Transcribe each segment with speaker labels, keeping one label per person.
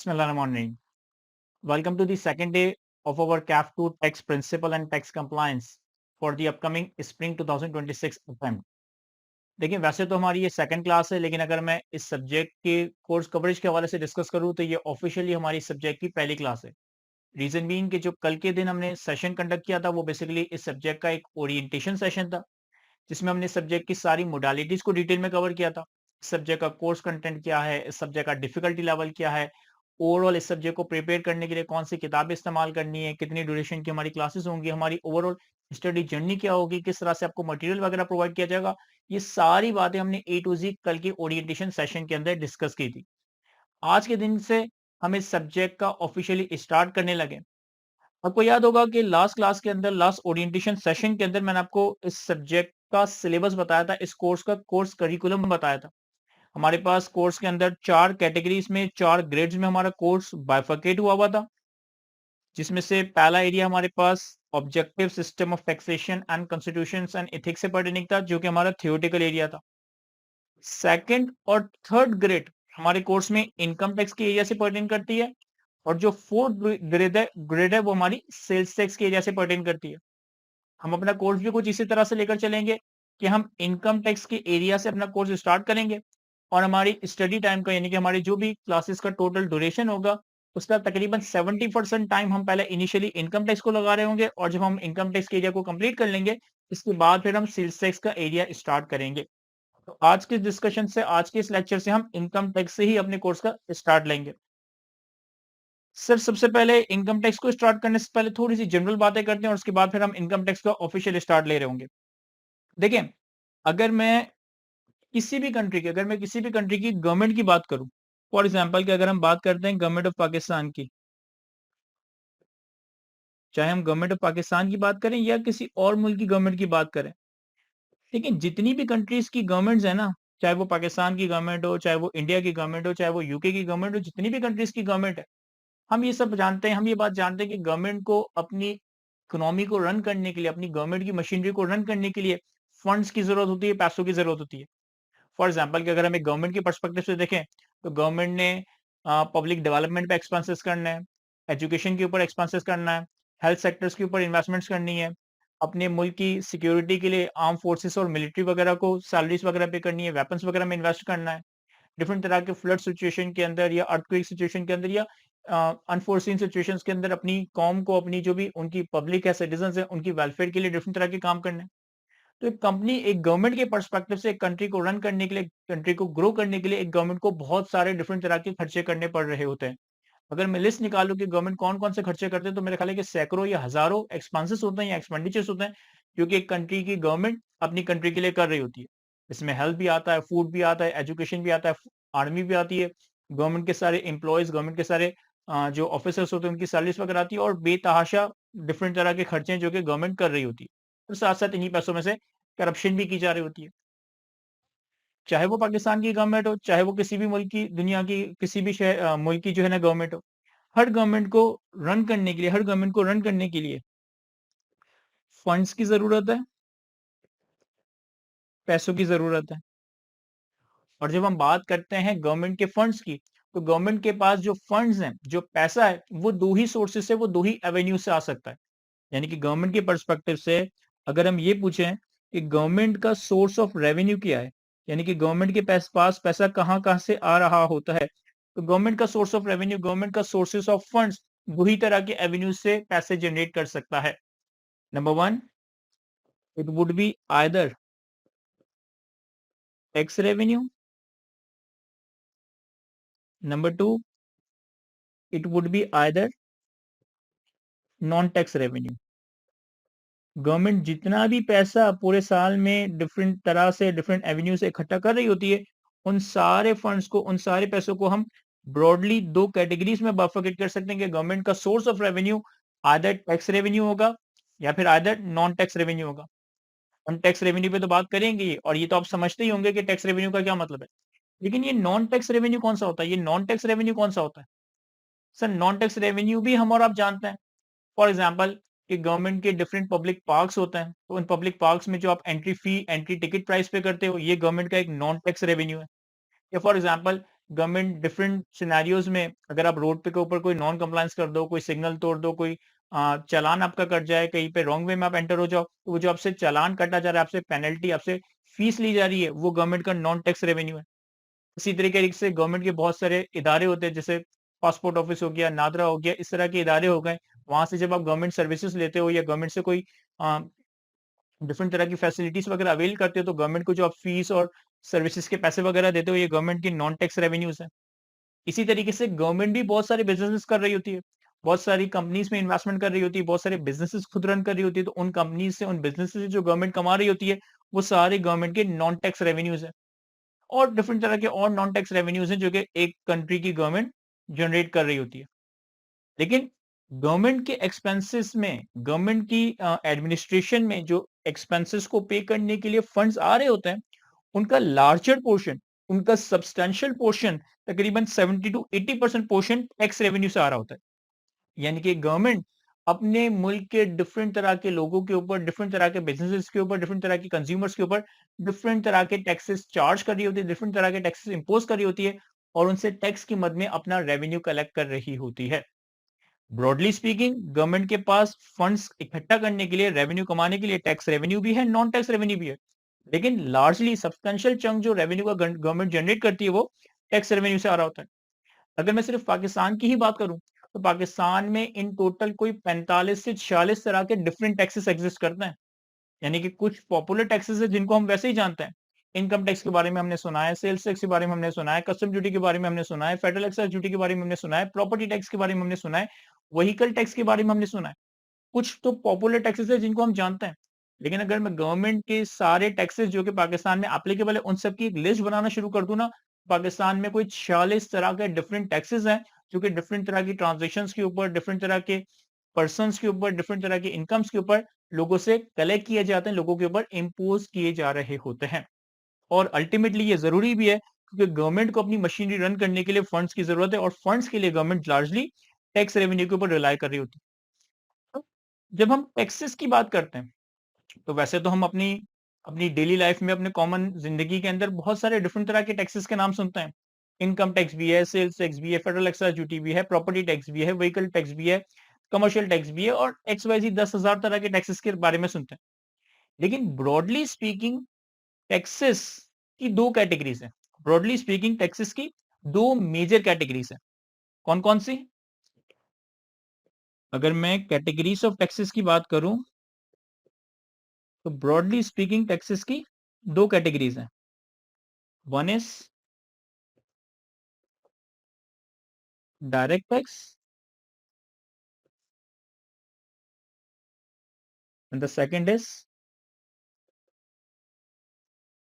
Speaker 1: Bismillahirrahmanirrahim. Welcome to the second day of our CAF2 Tax Principle and Tax Compliance for the upcoming Spring 2026 attempt. देखिए वैसे तो हमारी ये second class है, लेकिन अगर मैं इस सब्जेक्ट के कोर्स कवरेज के हवाले से डिस्कस करूँ तो ये ऑफिशियली हमारी सब्जेक्ट की पहली क्लास है। रीजन बीइंग कि जो कल के दिन हमने सेशन कंडक्ट किया था वो बेसिकली इस सब्जेक्ट का एक ओरिएंटेशन सेशन था, जिसमें हमने सब्जेक्ट की सारी मोडालिटीज को डिटेल में कवर किया था। सब्जेक्ट का कोर्स कंटेंट क्या है, इस सब्जेक्ट का डिफिकल्टी लेवल क्या है, ओवरऑल इस सब्जेक्ट को प्रिपेयर करने के लिए कौन सी किताबें इस्तेमाल करनी है, कितनी ड्यूरेशन की हमारी क्लासेस होंगी, हमारी ओवरऑल स्टडी जर्नी क्या होगी, किस तरह से आपको मटेरियल वगैरह प्रोवाइड किया जाएगा। ये सारी बातें हमने ए टू जी कल के ओरिएंटेशन सेशन के अंदर डिस्कस की थी। आज के दिन से हम इस सब्जेक्ट का ऑफिशियली स्टार्ट करने लगे। आपको याद होगा कि लास्ट क्लास के अंदर, लास्ट ओरिएंटेशन सेशन के अंदर मैंने आपको इस सब्जेक्ट का सिलेबस बताया था, इस कोर्स का कोर्स करिकुलम बताया था। हमारे पास कोर्स के अंदर 4 कैटेगरीज में, 4 ग्रेड्स में हमारा कोर्स बाइफरकेट हुआ था, जिसमें से पहला एरिया हमारे पास objective system of taxation and constitutions and ethics से पर्टेनिंग था, जो कि हमारा थियोरेटिकल एरिया था। सेकंड और थर्ड ग्रेड हमारे कोर्स में इनकम टैक्स के एरिया से पर्टेन करती है, और जो फोर्थ ग्रेड है वो हमारी सेल्स टैक्स के एरिया से पर्टेन करती है। हम अपना कोर्स भी कुछ इसी तरह से लेकर चलेंगे कि हम इनकम टैक्स के एरिया से अपना कोर्स स्टार्ट करेंगे, और हमारी स्टडी टाइम का, यानी कि हमारी जो भी क्लासेस का टोटल ड्यूरेशन होगा, उसका तकरीबन 70% टाइम हम पहले इनिशियली इनकम टैक्स को लगा रहे होंगे, और जब हम इनकम टैक्स के एरिया को कंप्लीट कर लेंगे, इसके बाद फिर हम सेल्स टैक्स का एरिया स्टार्ट करेंगे। तो आज के डिस्कशन से, आज के इस लेक्चर से हम इनकम टैक्स से ही अपने कोर्स का स्टार्ट लेंगे। सर, सबसे पहले इनकम टैक्स को स्टार्ट करने से पहले थोड़ी सी जनरल बातें करते हैं, और उसके बाद फिर हम इनकम टैक्स का ऑफिशियल स्टार्ट ले रहे होंगे। देखिए, अगर मैं अगर मैं किसी भी कंट्री की गवर्नमेंट की बात करूं, फॉर एग्जांपल कि अगर हम बात करते हैं गवर्नमेंट ऑफ पाकिस्तान की, चाहे हम गवर्नमेंट ऑफ पाकिस्तान की बात करें या किसी और मुल्क की गवर्नमेंट की बात करें, लेकिन जितनी भी कंट्रीज की गवर्नमेंट्स है ना, चाहे वो पाकिस्तान की गवर्नमेंट हो, चाहे वो इंडिया की गवर्नमेंट हो, चाहे वो यूके की गवर्नमेंट हो, जितनी भी कंट्रीज की गवर्नमेंट है, हम ये सब जानते हैं, हम ये बात जानते हैं कि गवर्नमेंट को अपनी इकोनॉमी को रन करने के लिए, अपनी गवर्नमेंट की मशीनरी को रन करने के लिए फंड्स की जरूरत होती है, पैसों की जरूरत होती है। फॉर एग्जाम्पल कि अगर हम एक गवर्नमेंट के पर्सपेक्टिव से देखें, तो गवर्नमेंट ने पब्लिक डेवलपमेंट पे एक्सपेंसेस करना है, एजुकेशन के ऊपर एक्सपेंसेस करना है, हेल्थ सेक्टर्स के ऊपर इन्वेस्टमेंट्स करनी है, अपने मुल्क की सिक्योरिटी के लिए आर्म फोर्सेस और मिलिट्री वगैरह को सैलरीज वगैरह पे करनी है, वेपन्स वगैरह में इन्वेस्ट करना है, डिफरेंट तरह के फ्लड सिचुएशन के अंदर या अर्थक्वेक सिचुएशन के अंदर या अनफोर्सीन सिचुएशंस के अंदर अपनी कौम को, अपनी जो भी उनकी पब्लिक है, सिटीजन है, उनकी वेलफेयर के लिए डिफरेंट तरह के काम करने हैं। तो एक कंपनी, एक गवर्नमेंट के पर्सपेक्टिव से एक कंट्री को रन करने के लिए, कंट्री को ग्रो करने के लिए एक गवर्नमेंट को बहुत सारे डिफरेंट तरह के खर्चे करने पड़ रहे होते हैं। अगर मैं लिस्ट निकालूं कि गवर्नमेंट कौन-कौन से खर्चे करते हैं, तो मेरा ख्याल है कि सैकड़ों या हज़ारों एक्सपेंसेस होते हैं या एक्सपेंडिचर्स होते हैं, जो कि एक कंट्री की गवर्नमेंट अपनी कंट्री के लिए कर रही होती है। इसमें हेल्थ भी आता है, फूड भी आता है, एजुकेशन भी आता है, आर्मी भी आती है, गवर्नमेंट के सारे एम्प्लॉइज़, गवर्नमेंट के सारे जो ऑफिसर्स होते हैं, उनकी सैलरीज़ वगैरह आती है, और बेतहाशा डिफरेंट तरह के खर्चे हैं, जो कि गवर्नमेंट कर रही होती है। और साथ-साथ इन्हीं पैसों में से करप्शन भी की जा रही होती है। चाहे वो पाकिस्तान की गवर्नमेंट हो, चाहे वो किसी भी मुल्क की, दुनिया की किसी भी मुल्क की जो है ना गवर्नमेंट हो, हर गवर्नमेंट को रन करने के लिए फंड्स की ज़रूरत है, पैसों की ज़रूरत है। और जब हम बात करते हैं गवर्नमेंट के फंड्स की, तो गवर्नमेंट के पास जो फंड्स हैं, जो पैसा है, वो 2 ही सोर्सेज़ से, वो 2 ही एवेन्यू से आ सकता है। यानी कि गवर्नमेंट के पर्सपेक्टिव से अगर हम ये पूछें कि गवर्नमेंट का सोर्स ऑफ रेवेन्यू क्या है, यानी कि गवर्नमेंट के पास पैसा कहाँ-कहाँ से आ रहा होता है, तो गवर्नमेंट का सोर्स ऑफ रेवेन्यू, गवर्नमेंट का सोर्सेस ऑफ फंड्स 2 ही तरह के एवेन्यू से पैसे जनरेट कर सकता है। Number 1, it would be either tax revenue, number 2, it would be either non tax revenue. Government जितना भी पैसा पूरे साल में डिफरेंट तरह से, डिफरेंट एवेन्यू से इकट्ठा कर रही होती है, उन सारे फंड्स को, उन सारे पैसों को हम ब्रॉडली 2 कैटेगरीज में बाइफरकेट कर सकते हैं कि गवर्नमेंट का source of revenue either tax revenue होगा, या फिर आइदर नॉन टैक्स रेवेन्यू होगा। हम टैक्स रेवेन्यू पे तो बात करेंगे ही, और ये तो आप समझते ही होंगे कि टैक्स रेवेन्यू का क्या मतलब है। लेकिन ये नॉन टैक्स रेवेन्यू कौन सा होता है? ये नॉन टैक्स रेवेन्यू कौन सा होता है? सर, नॉन टैक्स रेवेन्यू भी हम और आप जानते हैं। फॉर एग्जाम्पल कि गवर्नमेंट के डिफरेंट पब्लिक पार्क्स होते हैं, तो उन पब्लिक पार्क्स में जो आप एंट्री टिकट प्राइस पे करते हो, ये गवर्नमेंट का एक नॉन टैक्स रेवेन्यू है। या for example, government different scenarios में अगर आप रोड पे के ऊपर कोई नॉन कंप्लायंस कर दो, कोई सिग्नल तोड़ दो, कोई चालान आपका कट जाए, कहीं पे रॉन्ग वे में आप एंटर हो जाओ, तो वो जो आपसे चालान काटा जा रहा है, आपसे पेनल्टी, आपसे फीस ली जा रही है, वो गवर्नमेंट का नॉन टैक्स रेवेन्यू है। इसी तरीके से गवर्नमेंट के बहुत सारे इदारे होते हैं, जैसे पासपोर्ट ऑफिस हो गया, नादरा हो गया, इस तरह के इदारे हो गए। वहां से जब आप गवर्नमेंट सर्विसेज लेते हो या गवर्नमेंट से कोई डिफरेंट तरह की फैसिलिटीज वगैरह अवेल करते हो, तो गवर्नमेंट को जो आप फीस और सर्विसेज के पैसे वगैरह देते हो, ये गवर्नमेंट की नॉन टैक्स रेवेन्यूज है। इसी तरीके से गवर्नमेंट भी बहुत सारे बिजनेसेस कर रही होती है, बहुत सारी कंपनीज में इन्वेस्टमेंट कर रही होती है, बहुत सारे बिजनेसेस खुद रन कर रही होती है, तो उन कंपनीज से, उन बिजनेसेस से जो गवर्नमेंट कमा रही होती है, वो सारे गवर्नमेंट के नॉन टैक्स रेवेन्यूज है। और डिफरेंट तरह के और नॉन टैक्स रेवेन्यूज हैं जो कि एक कंट्री की गवर्नमेंट जनरेट कर रही होती है। लेकिन गवर्नमेंट के एक्सपेंसेस में, गवर्नमेंट की एडमिनिस्ट्रेशन में जो एक्सपेंसेस को पे करने के लिए फंड्स आ रहे होते हैं, उनका लार्जर पोर्शन, उनका सब्सटेंशियल पोर्शन, तकरीबन 70 टू 80% पोर्शन टैक्स रेवेन्यू से आ रहा होता है। यानी कि गवर्नमेंट अपने मुल्क के डिफरेंट तरह के लोगों के ऊपर, डिफरेंट तरह के बिजनेसेस के ऊपर, डिफरेंट तरह के कंज्यूमर्स के ऊपर डिफरेंट तरह के टैक्सेस चार्ज कर रही होती है, डिफरेंट तरह के टैक्सेस इंपोज कर रही होती है, और उनसे टैक्स की मद में अपना रेवेन्यू कलेक्ट कर रही होती है। ब्रॉडली स्पीकिंग, गवर्नमेंट के पास फंड्स इकट्ठा करने के लिए, रेवेन्यू कमाने के लिए टैक्स रेवेन्यू भी है, नॉन टैक्स रेवेन्यू भी है। लेकिन लार्जली सब्सटेंशियल चंक जो रेवेन्यू का गवर्नमेंट जनरेट करती है, वो टैक्स रेवेन्यू से आ रहा होता है। अगर मैं सिर्फ पाकिस्तान की ही बात करूं, तो पाकिस्तान में इन टोटल कोई 45 से 46 तरह के डिफरेंट टैक्सेस एग्जिस्ट करते हैं। यानी कि कुछ पॉपुलर टैक्सेस है जिनको हम वैसे ही जानते हैं। इनकम टैक्स के बारे में हमने सुना है, सेल्स टैक्स के बारे में हमने सुना है, कस्टम ड्यूटी के बारे में हमने सुना है, फेडरल एक्साइज ड्यूटी के बारे में हमने सुना है, प्रॉपर्टी टैक्स के बारे में हमने सुना है, व्हीकल टैक्स के बारे में हमने सुना है। कुछ तो पॉपुलर टैक्सेस है जिनको हम जानते हैं। लेकिन अगर मैं गवर्नमेंट के सारे टैक्सेस जो कि पाकिस्तान में एप्लीकेबल है, उन सब की एक लिस्ट बनाना शुरू कर दूं ना, पाकिस्तान में कोई 46 तरह के डिफरेंट टैक्सेस हैं, जो कि डिफरेंट तरह की ट्रांजेक्शन्स के ऊपर, डिफरेंट तरह के पर्सन्स के ऊपर, डिफरेंट तरह के इनकम्स के ऊपर लोगों से कलेक्ट किए जाते हैं, लोगों के ऊपर इम्पोज किए जा रहे होते हैं। और अल्टीमेटली ये जरूरी भी है, क्योंकि गवर्नमेंट को अपनी मशीनरी रन करने के लिए फंड्स की जरूरत है, और फंड्स के लिए गवर्नमेंट लार्जली टैक्स रेवेन्यू के ऊपर रिलाई कर रही होती है। तो जब हम टैक्सेस की बात करते हैं, तो वैसे तो हम अपनी अपनी डेली लाइफ में, अपने कॉमन जिंदगी के अंदर बहुत सारे डिफरेंट तरह के टैक्सेस के नाम सुनते हैं। इनकम टैक्स भी है, सेल्स टैक्स भी है, फेडरल एक्साइज ड्यूटी भी है, प्रॉपर्टी टैक्स भी है, व्हीकल टैक्स भी है, कमर्शियल टैक्स भी है, और एक्स वाई जी 10,000 तरह के टैक्सेस के बारे में सुनते हैं। लेकिन ब्रॉडली स्पीकिंग टैक्सेस की दो कैटेगरीज हैं। ब्रॉडली स्पीकिंग टैक्सेस की दो मेजर कैटेगरीज हैं। कौन कौन सी? अगर मैं कैटेगरीज ऑफ टैक्सेस की बात करूं, तो ब्रॉडली स्पीकिंग टैक्सेस की दो कैटेगरीज हैं। One is direct tax and the second is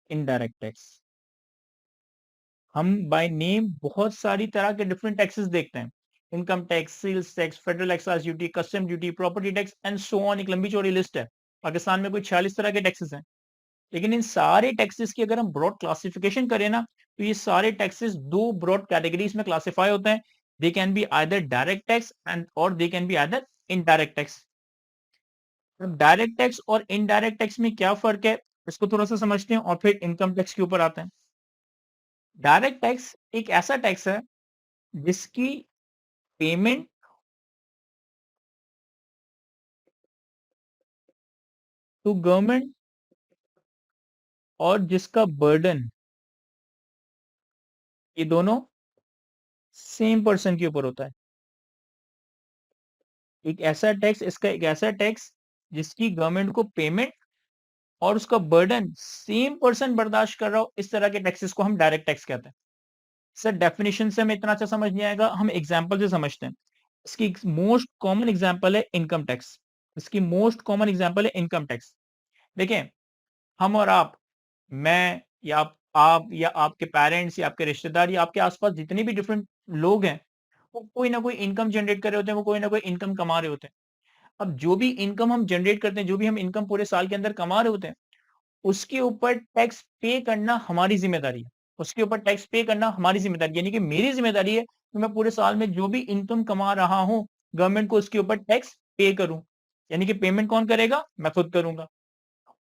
Speaker 1: indirect tax. हम बाय नेम बहुत सारी तरह के डिफरेंट टैक्सेस देखते हैं। Income tax, sales tax, federal excise duty, custom duty, property tax and so on, एक लंबी चौड़ी लिस्ट है। पाकिस्तान में कोई 46 तरह के टैक्सेस हैं। लेकिन इन सारे टैक्सेस की अगर हम ब्रॉड क्लासिफिकेशन करें ना, तो ये सारे टैक्सेस दो ब्रॉड कैटेगरीज में क्लासिफाई होते हैं। They can be either direct tax and और they can be either indirect tax. अब डायरेक्ट टैक्स और इनडायरेक्ट टैक्स में क्या फर्क है, इसको थोड़ा सा समझते हैं और फिर इनकम टैक्स के ऊपर आते हैं। डायरेक्ट टैक्स एक ऐसा टैक्स है जिसकी पेमेंट टू गवर्नमेंट और जिसका बर्डन, ये दोनों सेम पर्सन के ऊपर होता है। एक ऐसा टैक्स, इसका एक ऐसा टैक्स जिसकी गवर्नमेंट को पेमेंट और उसका बर्डन सेम पर्सन बर्दाश्त कर रहा हो, इस तरह के टैक्सेस को हम डायरेक्ट टैक्स कहते हैं। सर डेफिनेशन से हमें इतना अच्छा समझ नहीं आएगा, हम एग्जांपल से समझते हैं। इसकी मोस्ट कॉमन एग्जांपल है इनकम टैक्स। इसकी मोस्ट कॉमन एग्जांपल है इनकम टैक्स। देखिए, हम और आप, मैं या आप या आपके पेरेंट्स या आपके रिश्तेदार या आपके आसपास जितने भी डिफरेंट लोग हैं, वो कोई ना कोई इनकम जनरेट कर रहे होते हैं, वो कोई ना कोई इनकम कमा रहे होते हैं। अब जो भी इनकम हम जनरेट करते हैं, जो भी हम इनकम पूरे साल के अंदर कमा रहे होते हैं, उसके ऊपर टैक्स पे करना हमारी ज़िम्मेदारी है। उसके ऊपर टैक्स पे करना हमारी ज़िम्मेदारी, यानी कि मेरी ज़िम्मेदारी है कि मैं पूरे साल में जो भी इनकम कमा रहा हूँ, गवर्नमेंट को उसके ऊपर टैक्स पे करूँ। यानी कि पेमेंट कौन करेगा? मैं खुद करूँगा।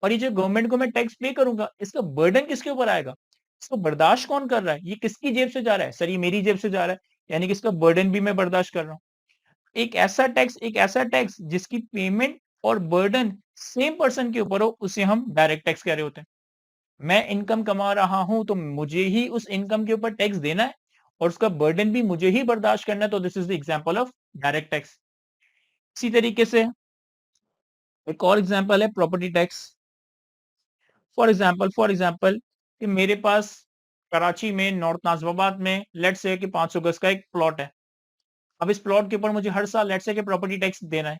Speaker 1: और ये जो गवर्नमेंट को मैं टैक्स पे करूँगा, इसका बर्डन किसके ऊपर आएगा? इसको बर्दाश्त कौन कर रहा है? ये किसकी जेब से जा रहा है? सर ये मेरी जेब से जा रहा है, यानी कि इसका बर्डन भी मैं बर्दाश्त कर रहा हूँ। एक ऐसा टैक्स जिसकी पेमेंट और बर्डन सेम पर्सन के ऊपर हो, उसे हम डायरेक्ट टैक्स कह रहे होते हैं। मैं इनकम कमा रहा हूं तो मुझे ही उस इनकम के ऊपर टैक्स देना है और उसका बर्डन भी मुझे ही बर्दाश्त करना है, तो this is the example of direct tax. इसी तरीके से एक और एग्जांपल है प्रॉपर्टी टैक्स। फॉर एग्जांपल कि मेरे पास कराची में नॉर्थ नाजिबाबाद में लेट्स से कि 500 गज का एक प्लॉट है। अब इस प्लॉट के ऊपर मुझे हर साल लेट्स से कि प्रॉपर्टी टैक्स देना है।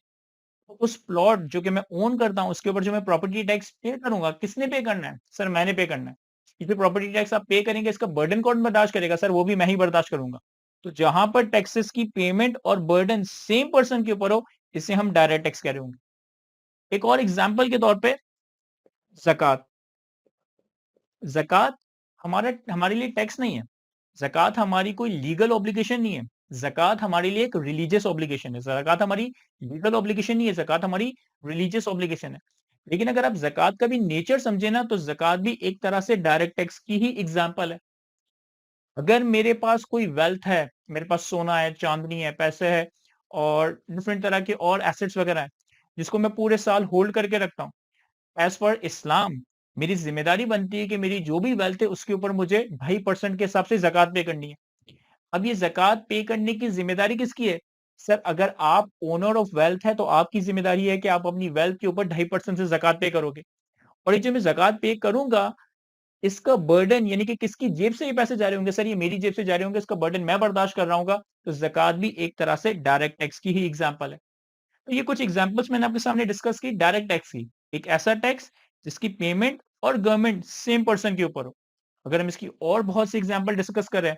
Speaker 1: तो उस प्लॉट जो कि मैं ओन करता हूं उसके ऊपर जो मैं प्रॉपर्टी टैक्स पे करूंगा, किसने पे करना है? सर मैंने पे करना है। इस पे प्रॉपर्टी टैक्स आप पे करेंगे, इसका बर्डन कौन बर्दाश्त करेगा? सर वो भी मैं ही बर्दाश्त करूंगा। तो जहां पर टैक्सेस की पेमेंट और बर्डन सेम पर्सन के ऊपर हो, इसे हम डायरेक्ट टैक्स कह रहे होंगे। एक और एग्जाम्पल के तौर पे जक़ात। जक़ात हमारे लिए टैक्स नहीं है। जक़ात हमारी कोई लीगल ऑब्लिगेशन नहीं है। जक़ात हमारे लिए एक रिलीजियस ऑब्लिगेशन है। जक़ात हमारी लीगल ऑब्लिगेशन नहीं है, जक़ात हमारी रिलीजियस ऑब्लिगेशन है। लेकिन अगर आप जक़ात का भी नेचर समझे ना, तो जक़ात भी एक तरह से डायरेक्ट टैक्स की ही एग्जांपल है। अगर मेरे पास कोई वेल्थ है, मेरे पास सोना है, चांदनी है, पैसे है और डिफरेंट तरह के और एसेट्स वगैरह हैं, जिसको मैं पूरे साल होल्ड करके रखता हूँ। एज़ पर इस्लाम मेरी ज़िम्मेदारी बनती है कि मेरी जो भी वेल्थ है उसके ऊपर मुझे 2.5% के हिसाब से ज़कात पे करनी है। अब ये ज़कात पे करने की ज़िम्मेदारी किसकी है? सर अगर आप ओनर ऑफ वेल्थ है तो आपकी ज़िम्मेदारी है कि आप अपनी वेल्थ के ऊपर 2.5% से ज़कात पे करोगे। और ये जो मैं ज़कात पे करूँगा, इसका बर्डन यानी कि किसकी जेब से ये पैसे जा रहे होंगे? सर ये मेरी जेब से जा रहे होंगे, इसका बर्डन मैं बर्दाश्त कर रहा हूँगा। तो ज़कात भी एक तरह से डायरेक्ट टैक्स की ही एग्ज़ाम्पल है। तो ये कुछ एग्जांपल्स मैंने आपके सामने डिस्कस की डायरेक्ट टैक्स की। एक ऐसा टैक्स जिसकी पेमेंट और गवर्नमेंट सेम पर्सन के ऊपर हो। अगर हम इसकी और बहुत सी एग्जांपल डिस्कस करें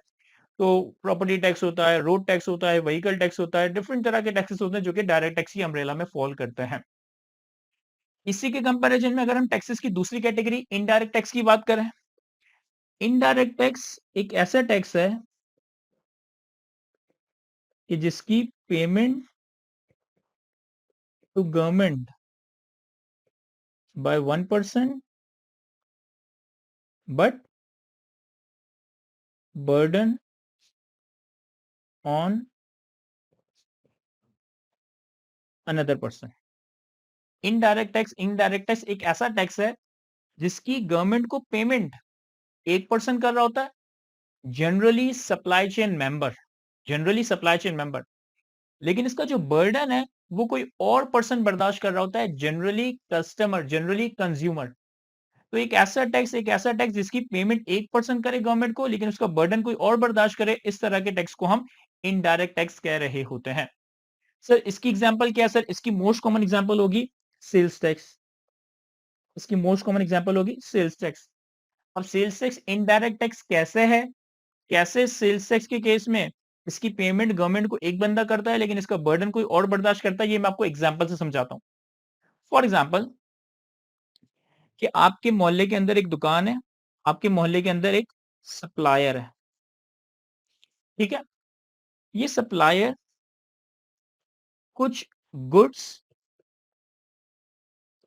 Speaker 1: तो प्रॉपर्टी टैक्स होता है, रोड टैक्स होता है, व्हीकल टैक्स होता है, डिफरेंट तरह के टैक्सेस होते हैं जो कि डायरेक्ट टैक्स की अम्ब्रेला में फॉल करते हैं। इसी के कंपैरिजन में अगर हम टैक्सेस की दूसरी कैटेगरी इनडायरेक्ट टैक्स की बात करें, इनडायरेक्ट टैक्स एक ऐसा टैक्स है कि जिसकी payment to government by one person but burden on another person. Indirect tax एक ऐसा टैक्स है जिसकी गवर्नमेंट को पेमेंट एक पर्सन कर रहा होता है, generally supply chain member, generally supply chain member. लेकिन इसका जो बर्डन है वो कोई और पर्सन बर्दाश्त कर रहा होता है, जनरली कस्टमर, जनरली कंज्यूमर। तो एक ऐसा टैक्स जिसकी पेमेंट एक पर्सन करे गवर्नमेंट को, लेकिन उसका बर्डन कोई और बर्दाश्त करे, इस तरह के टैक्स को हम इनडायरेक्ट टैक्स कह रहे होते हैं। सर इसकी एग्जांपल क्या है? सर इसकी मोस्ट कॉमन एग्जांपल होगी सेल्स टैक्स। इसकी मोस्ट कॉमन एग्जांपल होगी सेल्स टैक्स। अब सेल्स टैक्स इनडायरेक्ट टैक्स कैसे है? कैसे सेल्स टैक्स के केस में इसकी पेमेंट गवर्नमेंट को एक बंदा करता है लेकिन इसका बर्डन कोई और बर्दाश्त करता है, ये मैं आपको एग्जांपल से समझाता हूँ। फॉर एग्जांपल कि आपके मोहल्ले के अंदर एक दुकान है, आपके मोहल्ले के अंदर एक सप्लायर है, ठीक है? ये सप्लायर कुछ गुड्स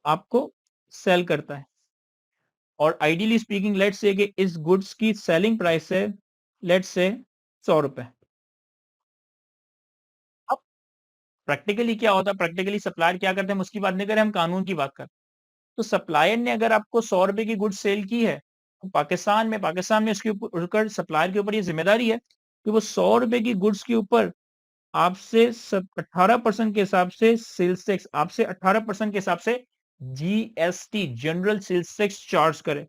Speaker 1: आपको सेल करता है और आइडियली स्पीकिंग लेट्स से कि इस गुड्स की सेलिंग प्राइस है लेट्स से 100 रुपए। अब प्रैक्टिकली क्या होता है? प्रैक्टिकली सप्लायर क्या करते हैं, हम उसकी बात नहीं करें, हम कानून की बात करें। तो सप्लायर ने अगर आपको 100 रुपए की गुड्स सेल की है, तो पाकिस्तान में उसके ऊपर सप्लायर के ऊपर ये जिम्मेदारी है कि वो 100 रुपए की गुड्स के ऊपर आपसे 18% के हिसाब से सेल्स टैक्स, आपसे 18% के हिसाब से GST, general sales tax charge करे।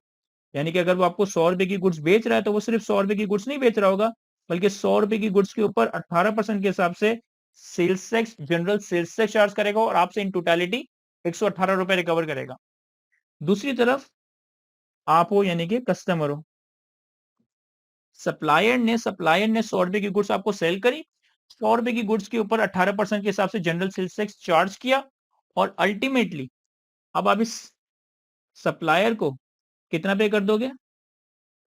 Speaker 1: यानी कि अगर वो आपको 100 रुपए की गुड्स बेच रहा है तो वो सिर्फ 100 रुपए की गुड्स नहीं बेच रहा होगा, बल्कि 100 रुपए की गुड्स के ऊपर 18% के हिसाब से sales tax, general sales tax charge करेगा और आपसे इन टोटलिटी 118 रुपए रिकवर करेगा। दूसरी तरफ आप हो यानी कि कस्टमर हो, सप्लायर ने 100 रुपए की गुड्स आपको सेल करी, 100 रुपए की गुड्स के ऊपर 18% के हिसाब से जनरल सेल्स टैक्स चार्ज किया और अल्टीमेटली अब आप इस सप्लायर को कितना पे कर दोगे?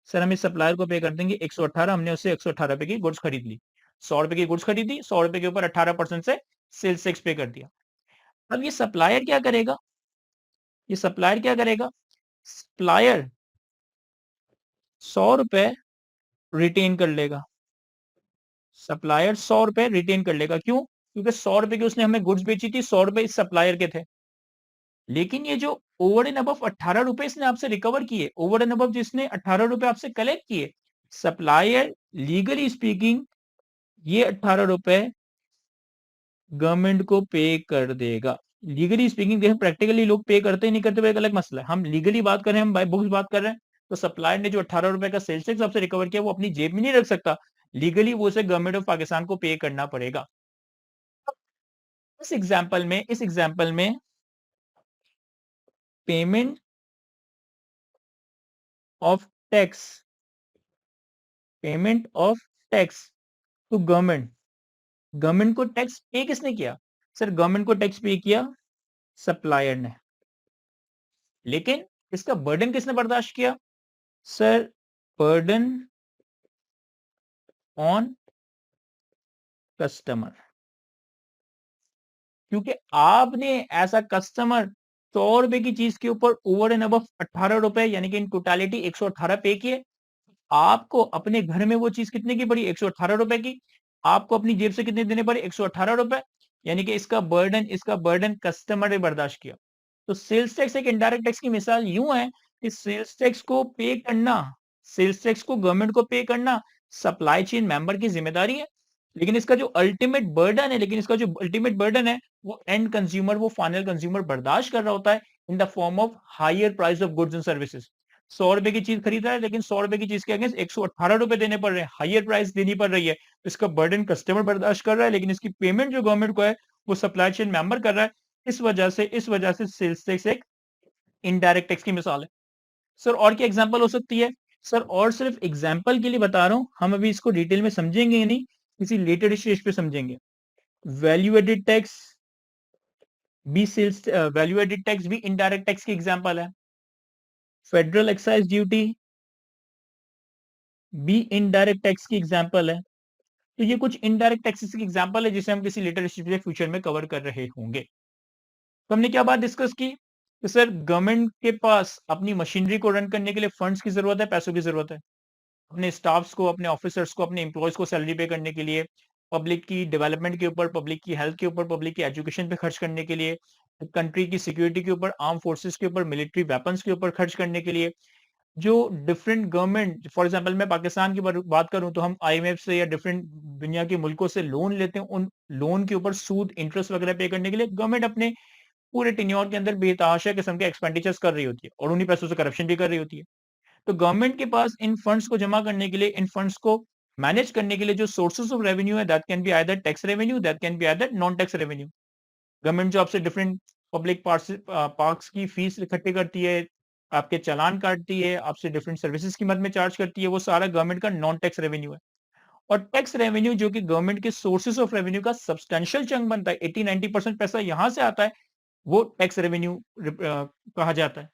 Speaker 1: सर हम इस सप्लायर को पे कर देंगे 118, हमने उससे 118 रुपए की गुड्स खरीद ली। 100 रुपए की गुड्स खरीदी, 100 रुपए के ऊपर 18% से सेल्स टैक्स पे कर दिया। अब ये सप्लायर क्या करेगा? ये सप्लायर क्या करेगा? सप्लायर 100 रुपए रिटेन कर लेगा, सप्लायर 100 रुपए रिटेन कर लेगा। क्यों? क्योंकि 100 रुपए की उसने हमें गुड्स बेची थी, 100 रुपए इस सप्लायर के थे। लेकिन ये जो ओवर एंड अबव 18 रुपए इसने आपसे रिकवर किए, ओवर एंड अबव जिसने 18 रुपए आपसे कलेक्ट किए, सप्लायर लीगली स्पीकिंग ये 18 रुपए गवर्नमेंट को पे कर देगा। लीगली स्पीकिंग देखें, प्रैक्टिकली लोग पे करते ही नहीं करते, वो एक अलग मसला है। हम लीगली बात कर रहे हैं, हम बाय बुक्स बात कर रहे हैं। तो सप्लायर ने जो 18 रुपए का सेल्स टैक्स आपसे रिकवर किया वो अपनी जेब में नहीं रख सकता, लीगली वो उसे गवर्नमेंट ऑफ पाकिस्तान को पे करना पड़ेगा। इस एग्जाम्पल में payment of tax, payment of tax to government, government को टैक्स पे किसने किया? सर गवर्नमेंट को टैक्स पे किया सप्लायर ने, लेकिन इसका बर्डन किसने बर्दाश्त किया? सर बर्डन ऑन कस्टमर, क्योंकि आपने ऐसा कस्टमर 100 रुपए की चीज के ऊपर ओवर एंड अबव 18 रुपए यानी कि इन टोटालिटी 118 पे किए। आपको अपने घर में वो चीज कितने की पड़ी? 118 रुपए की। आपको अपनी जेब से कितने देने पड़े? 118 रुपए। यानी कि इसका बर्डन कस्टमर ने बर्दाश्त किया। तो सेल्स टैक्स एक इनडायरेक्ट टैक्स की मिसाल यूं है कि सेल्स टैक्स को पे करना, सेल्स टैक्स को गवर्नमेंट को पे करना सप्लाई चेन मेंबर की जिम्मेदारी है। लेकिन इसका जो अल्टीमेट बर्डन है वो एंड कंज्यूमर, वो फाइनल कंज्यूमर बर्दाश्त कर रहा होता है in the form of higher price of goods and services. 100 रुपए की चीज खरीद रहा है, लेकिन 100 रुपए की चीज के अगेंस्ट 118 रुपए देने पड़ रहे हैं, हायर प्राइस देनी पड़ रही है। इसका बर्डन कस्टमर बर्दाश्त कर रहा है, लेकिन इसकी पेमेंट जो गवर्नमेंट को है वो सप्लाई चेन मेंबर कर रहा है। इस वजह से सेल्स टैक्स एक इनडायरेक्ट टैक्स की मिसाल है। सर और क्या एग्जांपल हो सकती है? सर और सिर्फ एग्जांपल के लिए बता रहा हूं, हम अभी इसको डिटेल में समझेंगे ही नहीं, किसी लेटर स्टेज पे समझेंगे। Value added tax value added tax भी इनडायरेक्ट टैक्स की एग्जांपल है। फेडरल एक्साइज ड्यूटी भी इनडायरेक्ट टैक्स की एग्जांपल है। तो ये कुछ इनडायरेक्ट टैक्सेस की एग्जांपल है जिसे हम किसी लेटर स्टेज पे फ्यूचर में कवर कर रहे होंगे। तो हमने क्या बात डिस्कस की कि सर गवर्नमेंट के पास अपनी मशीनरी को रन करने के लिए फंड्स की जरूरत है, पैसों की जरूरत है, अपने स्टाफ्स को, अपने ऑफिसर्स को, अपने एम्प्लॉयज को सैलरी पे करने के लिए, पब्लिक की डेवलपमेंट के ऊपर, पब्लिक की हेल्थ के ऊपर, पब्लिक की एजुकेशन पे खर्च करने के लिए, कंट्री की सिक्योरिटी के ऊपर, आर्म फोर्सेस के ऊपर, मिलिट्री वेपन्स के ऊपर खर्च करने के लिए। जो डिफरेंट गवर्नमेंट, फॉर एग्जांपल मैं पाकिस्तान की बात करूं तो हम आईएमएफ से या डिफरेंट दुनिया के मुल्कों से लोन लेते हैं, उन लोन के ऊपर सूद इंटरेस्ट वगैरह पे करने के लिए गवर्नमेंट अपने पूरे टेन्योर के अंदर बेतहाशा किस्म के एक्सपेंडिचर्स कर रही होती है और उन्हीं पैसों से करप्शन भी कर रही होती है। तो गवर्नमेंट के पास इन फंड्स को जमा करने के लिए, इन फंड्स को मैनेज करने के लिए जो सोर्सेस ऑफ रेवेन्यू है, that can be either tax revenue, that can be either non tax revenue. Government जो आपसे डिफरेंट पब्लिक पार्क्स की फीस इकट्ठी करती है, आपके चालान काटती है, आपसे डिफरेंट सर्विसेज की मद में चार्ज करती है, वो सारा गवर्नमेंट का नॉन टैक्स रेवेन्यू है। और टैक्स रेवेन्यू जो कि गवर्नमेंट के सोर्सेज ऑफ रेवेन्यू का सब्सटेंशियल चंक बनता है, 80-90% पैसा यहां से आता है, वो टैक्स रेवेन्यू कहा जाता है।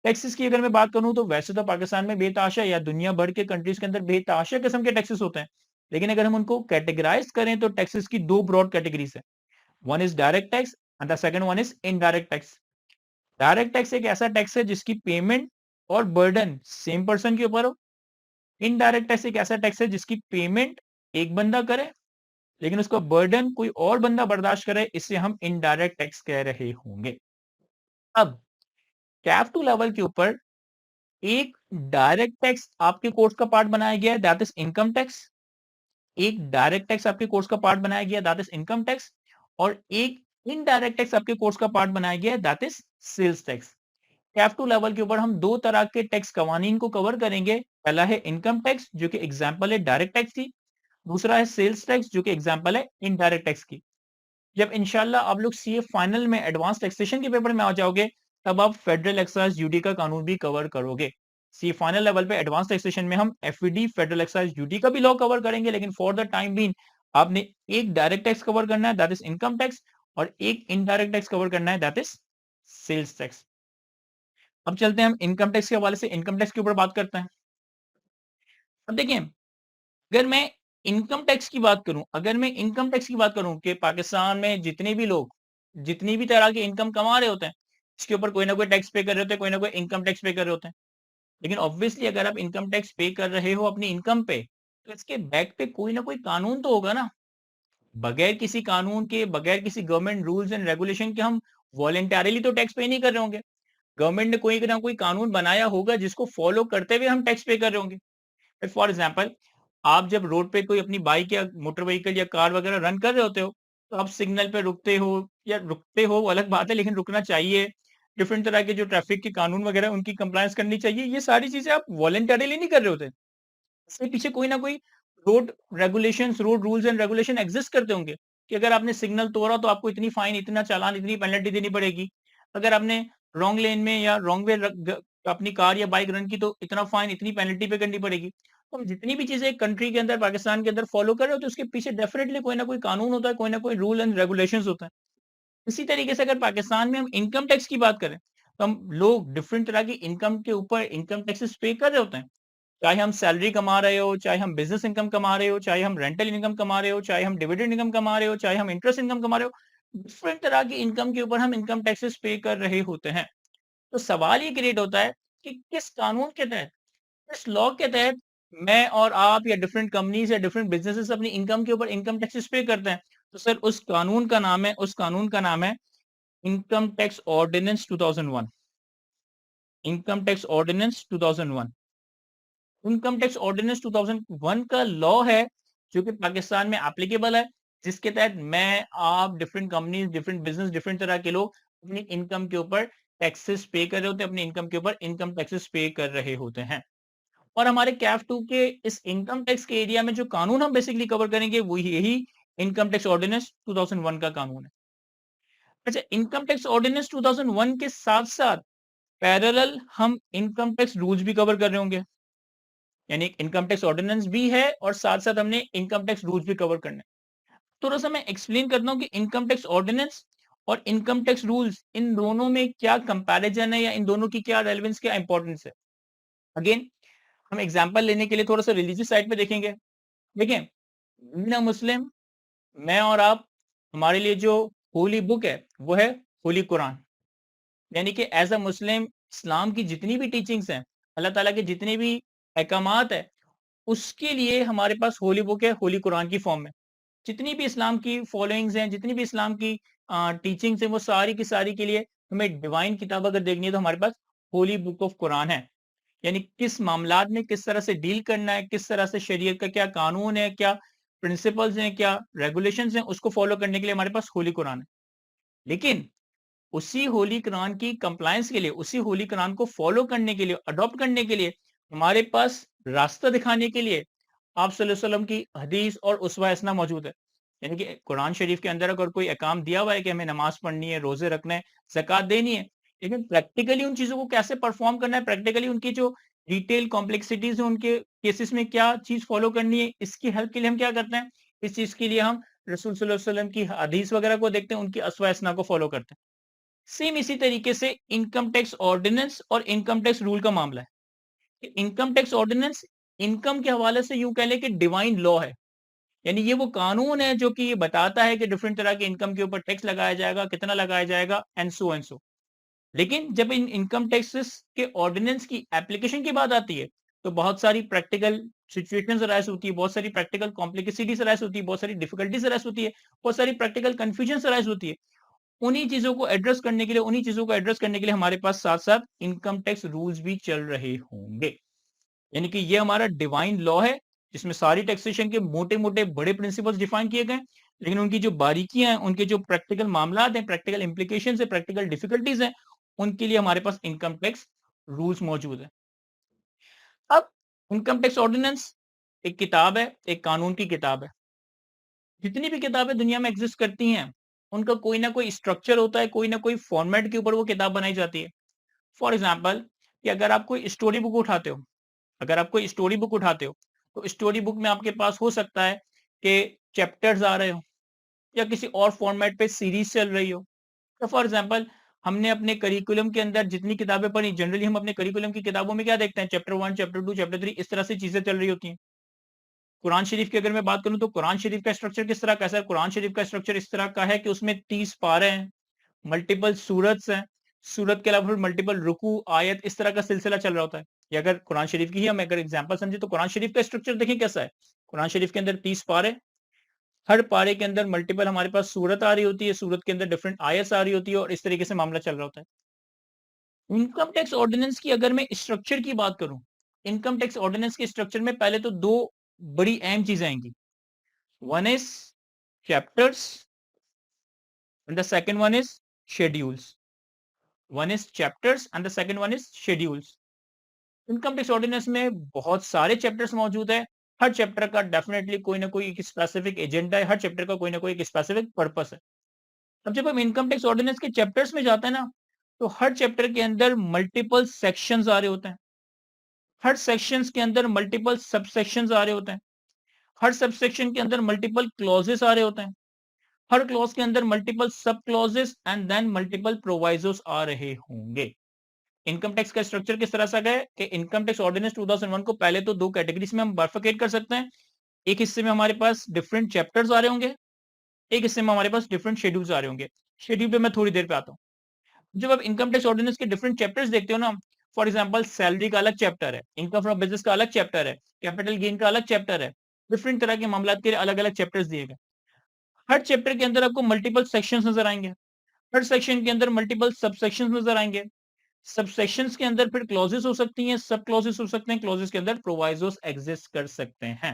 Speaker 1: टैक्सेस की अगर मैं बात करूं तो वैसे तो पाकिस्तान में बेतहाशा या दुनिया भर के कंट्रीज के अंदर बेतहाशा किस्म के टैक्सेस होते हैं, लेकिन अगर हम उनको कैटेगराइज करें तो टैक्सेस की दो ब्रॉड कैटेगरीज है। One is direct tax and the second one is indirect tax. Direct tax एक ऐसा टैक्स है जिसकी पेमेंट और बर्डन सेम पर्सन के ऊपर हो। इनडायरेक्ट टैक्स एक ऐसा टैक्स है जिसकी पेमेंट एक बंदा करे लेकिन उसका बर्डन कोई और बंदा बर्दाश्त करे, इसे हम इनडायरेक्ट टैक्स कह रहे होंगे। अब कैफ टू लेवल के ऊपर एक डायरेक्ट टैक्स आपके कोर्स का पार्ट बनाया गया है, दैट इज इनकम टैक्स। एक डायरेक्ट टैक्स आपके कोर्स का पार्ट बनाया गया, दैट इज इनकम टैक्स। और एक इनडायरेक्ट टैक्स आपके कोर्स का पार्ट बनाया गया है, that is sales tax. CAF two level के ऊपर हम दो तरह के टैक्स कवानीन को कवर करेंगे। पहला है इनकम टैक्स जो कि एग्जाम्पल है डायरेक्ट टैक्स की, दूसरा है सेल्स टैक्स जो कि एग्जाम्पल है इनडायरेक्ट टैक्स की। जब इंशाल्लाह आप लोग सीए फाइनल में एडवांस टैक्सेशन के पेपर में आ जाओगे तब आप फेडरल एक्साइज ड्यूटी का कानून भी कवर करोगे। सीए फाइनल लेवल पे एडवांस टैक्सेशन में हम एफईडी फेडरल एक्साइज ड्यूटी का भी लॉ कवर करेंगे, लेकिन फॉर द टाइम बीइंग आपने एक डायरेक्ट टैक्स कवर करना है, दैट इज इनकम टैक्स, और एक इनडायरेक्ट टैक्स कवर करना है, दैट इज सेल्स टैक्स। अब चलते हैं हम इनकम टैक्स के हवाले से इनकम टैक्स के ऊपर बात करते हैं। अब देखिए, अगर मैं इनकम टैक्स की बात करूं, कि पाकिस्तान में जितने भी लोग जितनी भी तरह की इनकम कमा रहे होते हैं, इसके ऊपर कोई ना कोई टैक्स पे कर रहे होते हैं, कोई ना कोई इनकम टैक्स पे कर रहे होते हैं। लेकिन ऑब्वियसली अगर आप इनकम टैक्स पे कर रहे हो अपनी इनकम पे, तो इसके बैक पे कोई ना कोई कानून तो होगा ना। बगैर किसी कानून के, बगैर किसी गवर्नमेंट रूल्स एंड रेगुलेशन के हम वॉलंटरली तो टैक्स पे नहीं कर रहे होंगे। गवर्नमेंट ने कोई ना कोई कानून बनाया होगा जिसको फॉलो करते हुए हम टैक्स पे कर रहे होंगे। फॉर एग्जाम्पल, आप जब रोड पे कोई अपनी बाइक या मोटर व्हीकल या कार वगैरह रन कर रहे होते हो, तो आप सिग्नल पे रुकते हो या रुकते हो वो अलग बात है, लेकिन रुकना चाहिए। डिफरेंट तरह के जो ट्रैफिक के कानून वगैरह उनकी कंप्लायंस करनी चाहिए। ये सारी चीजें आप वॉलंटरली नहीं कर रहे होते। इसके पीछे कोई ना कोई road regulations, road rules and regulation exist करते होंगे कि अगर आपने सिग्नल तोड़ा तो आपको इतनी फाइन, इतना चालान, इतनी पेनल्टी देनी पड़ेगी। अगर आपने रॉन्ग लेन में या रॉन्ग वे अपनी कार या बाइक रन की तो इतना फाइन, इतनी पेनल्टी पे करनी पड़ेगी। तो हम जितनी भी चीजें कंट्री के अंदर, पाकिस्तान के अंदर फॉलो कर रहे हो, तो उसके पीछे डेफिनेटली कोई ना कोई कानून होता है, कोई ना कोई रूल एंड रेगुलेशंस होता है। इसी तरीके से अगर पाकिस्तान में हम इनकम टैक्स की बात करें, तो हम लोग डिफरेंट तरह की इनकम के ऊपर इनकम टैक्सेस पे कर रहे होते हैं। चाहे हम सैलरी कमा रहे हो, चाहे हम बिज़नेस इनकम कमा रहे हो, चाहे हम रेंटल इनकम कमा रहे हो, चाहे हम डिविडेंड इनकम कमा रहे हो, चाहे हम इंटरेस्ट इनकम कमा रहे हो, डिफरेंट तरह की इनकम के ऊपर हम इनकम टैक्सेस पे कर रहे होते हैं। तो सवाल ये क्रिएट होता है कि किस कानून के तहत, किस लॉ के तहत मैं और आप या डिफरेंट कंपनीज या डिफरेंट बिज़नेसेस अपनी इनकम के ऊपर इनकम टैक्सेस पे करते हैं। तो सर उस कानून का नाम है income tax ordinance 2001। Income tax ordinance 2001। Income tax ordinance 2001 का लॉ है जो कि पाकिस्तान में एप्लीकेबल है, जिसके तहत मैं, आप, different companies, different business, different तरह के लोग अपनी इनकम के ऊपर टैक्सेस पे कर रहे होते हैं, अपनी इनकम के ऊपर इनकम टैक्सेस पे कर रहे होते हैं। और हमारे कैफ 2 के इस इनकम टैक्स के एरिया में जो कानून हम बेसिकली कवर करेंगे वो यही इनकम टैक्स ऑर्डिनेंस 2001 का कानून है। अच्छा, इनकम टैक्स ऑर्डिनेंस 2001 के साथ साथ पैरेलल हम इनकम टैक्स रूल्स भी कवर कर रहे होंगे। यानी इनकम टैक्स ऑर्डिनेंस भी है और साथ साथ हमने इनकम टैक्स रूल्स भी कवर करने हैं। थोड़ा सा मैं एक्सप्लेन करता हूँ कि इनकम टैक्स ऑर्डिनेंस और इनकम टैक्स रूल्स, इन दोनों में क्या कंपैरिजन है या इन दोनों की क्या रेलेवेंस, क्या इंपॉर्टेंस है। अगेन, हम एग्जांपल लेने के लिए थोड़ा सा रिलीजियस साइड पे देखेंगे। देखें, बीइंग अ मुस्लिम, मैं और आप, हमारे लिए जो होली बुक है वो है होली कुरान। यानी कि एज अ मुस्लिम, इस्लाम की जितनी भी टीचिंग्स हैं, अल्लाह ताला के जितने भी अहकामात है, उसके लिए हमारे पास होली बुक है, होली कुरान की फॉर्म में। जितनी भी इस्लाम की फॉलोइंग्स हैं, जितनी भी इस्लाम की टीचिंग्स हैं, वो सारी की सारी के लिए हमें डिवाइन किताब अगर देखनी है तो हमारे पास होली बुक ऑफ कुरान है। यानी किस मामलात में किस तरह से डील करना है, किस तरह से शरीयत का क्या कानून है, क्या प्रिंसिपल्स हैं, क्या रेगुलेशंस हैं, उसको फॉलो करने के लिए हमारे पास होली कुरान है। लेकिन उसी होली कुरान की कंप्लायंस के लिए, उसी होली कुरान को फॉलो करने के लिए, अडॉप्ट करने के लिए, हमारे पास रास्ता दिखाने के लिए आप सल्लल्लाहु अलैहि वसल्लम की हदीस और उसवा हसना मौजूद है। यानी कि कुरान शरीफ के अंदर अगर कोई अहकाम दिया हुआ है कि हमें नमाज पढ़नी है, रोजे रखने हैं, ज़कात देनी है, लेकिन प्रैक्टिकली उन चीज़ों को कैसे परफॉर्म करना है, प्रैक्टिकली उनकी जो डिटेल कॉम्प्लेक्सिटीज़ है, उनके केसेस में क्या चीज़ फॉलो करनी है, इसकी हेल्प के लिए हम क्या करते हैं? इस चीज़ के लिए हम रसूल सल्लल्लाहु अलैहि वसल्लम की हदीस वगैरह को देखते हैं, उनकी उसवा हसना को फॉलो करते हैं। सेम इसी तरीके से इनकम टैक्स ऑर्डिनेंस और इनकम टैक्स रूल का मामला है। इनकम टैक्स ऑर्डिनेंस इनकम के हवाले से यूं कह लें कि डिवाइन लॉ है। यानी ये वो कानून है जो कि ये बताता है कि डिफरेंट तरह के इनकम के ऊपर टैक्स लगाया जाएगा, कितना लगाया जाएगा, एंड सो। लेकिन जब इन इनकम टैक्सेस के ऑर्डिनेंस की एप्लीकेशन की बात आती है, तो बहुत सारी प्रैक्टिकल सिचुएशंस अराइज होती है, बहुत सारी प्रैक्टिकल कॉम्प्लिकेसिटीज अराइज होती है, बहुत सारी डिफिकल्टीज अराइज होती है, बहुत सारी प्रैक्टिकल कंफ्यूजन अराइज होती है। उन्हीं चीजों को एड्रेस करने के लिए, हमारे पास साथ साथ इनकम टैक्स रूल्स भी चल रहे होंगे। यानी कि ये हमारा डिवाइन लॉ है जिसमें सारी टैक्सेशन के मोटे मोटे बड़े प्रिंसिपल्स डिफाइन किए गए, लेकिन उनकी जो बारीकियां हैं, उनके जो प्रैक्टिकल मामला हैं, प्रैक्टिकल इंप्लीकेशन है, प्रैक्टिकल डिफिकल्टीज हैं, उनके लिए हमारे पास इनकम टैक्स रूल्स मौजूद है। अब इनकम टैक्स ऑर्डिनेंस एक किताब है, एक कानून की किताब है। जितनी भी किताबें दुनिया में एग्जिस्ट करती हैं, उनका कोई ना कोई स्ट्रक्चर होता है, कोई ना कोई फॉर्मेट के ऊपर वो किताब बनाई जाती है। फॉर एग्जाम्पल, कि अगर आप कोई स्टोरी बुक उठाते हो, तो स्टोरी बुक में आपके पास हो सकता है कि चैप्टर्स आ रहे हो या किसी और फॉर्मेट पे सीरीज चल रही हो। तो फॉर एग्जाम्पल, हमने अपने करिकुलम के अंदर जितनी किताबें पढ़ी, जनरली हम अपने करिकुलम की किताबों में क्या देखते हैं, चैप्टर 1, चैप्टर 2, चैप्टर 3, इस तरह से चीजें चल रही होती हैं। कुरान शरीफ की अगर मैं बात करूं तो कुरान शरीफ का स्ट्रक्चर किस तरह का है? कुरान शरीफ का स्ट्रक्चर इस तरह का है कि उसमें 30 पारे हैं, मल्टीपल सूरत्स हैं, सूरत के अलावा फिर मल्टीपल रुकू, आयत, इस तरह का सिलसिला चल रहा होता है। या अगर कुरान शरीफ की ही हम अगर एग्जांपल समझे तो कुरान शरीफ का स्ट्रक्चर देखिए कैसा है। कुरान शरीफ के अंदर 30 पारे, हर पारे के अंदर मल्टीपल हमारे पास सूरत आ रही होती है, सूरत के अंदर डिफरेंट आयत आ रही होती है और इस तरीके से मामला चल रहा होता है। इनकम टैक्स ऑर्डिनेंस की अगर मैं स्ट्रक्चर की बात करूं, इनकम टैक्स ऑर्डिनेंस के स्ट्रक्चर में पहले तो दो बड़ी अहम चीजें आएंगी। One is chapters and the second one is schedules. One is chapters and the second one is schedules. Income tax ordinance में बहुत सारे चैप्टर्स मौजूद है। हर चैप्टर का डेफिनेटली कोई ना कोई एक स्पेसिफिक एजेंडा है, हर चैप्टर का कोई ना कोई एक स्पेसिफिक पर्पस है। अब जब हम इनकम टैक्स ऑर्डिनेंस के चैप्टर्स में जाते हैं ना, तो हर चैप्टर के अंदर मल्टीपल सेक्शंस आ रहे होते हैं। हर सेक्शंस के अंदर मल्टीपल सब सेक्शंस आ रहे होते हैं। हर सब सेक्शन के अंदर मल्टीपल क्लॉजेस आ रहे होते हैं। हर क्लॉज के अंदर मल्टीपल सब क्लॉजेस एंड देन मल्टीपल प्रोवाइजोस आ रहे होंगे। इनकम टैक्स का स्ट्रक्चर किस तरह से है कि इनकम टैक्स ऑर्डिनेंस 2001 को पहले तो दो कैटेगरीज में हम बाइफरकेट कर सकते हैं। एक हिस्से में हमारे पास डिफरेंट चैप्टर्स आ रहे होंगे, एक हिस्से में हमारे पास डिफरेंट शेड्यूल्स आ रहे होंगे। शेड्यूल पे मैं थोड़ी देर पे आता हूँ। जब आप इनकम टैक्स ऑर्डिनेंस के डिफरेंट चैप्टर्स देखते हो ना, फॉर एग्जांपल सैलरी का अलग चैप्टर है, इनकम फ्रॉम बिजनेस का अलग चैप्टर है, कैपिटल गेन का अलग चैप्टर है, डिफरेंट तरह के मामला के अलग अलग चैप्टर्स दिए गए। हर चैप्टर के अंदर आपको मल्टीपल सेक्शंस नजर आएंगे। हर सेक्शन के अंदर मल्टीपल सब सेक्शंस नजर आएंगे। सब सेक्शंस के अंदर फिर क्लॉजेस हो सकती हैं, सब क्लॉजेस हो सकते हैं, क्लॉजेस के अंदर प्रोवाइजोस एग्जिस्ट कर सकते हैं।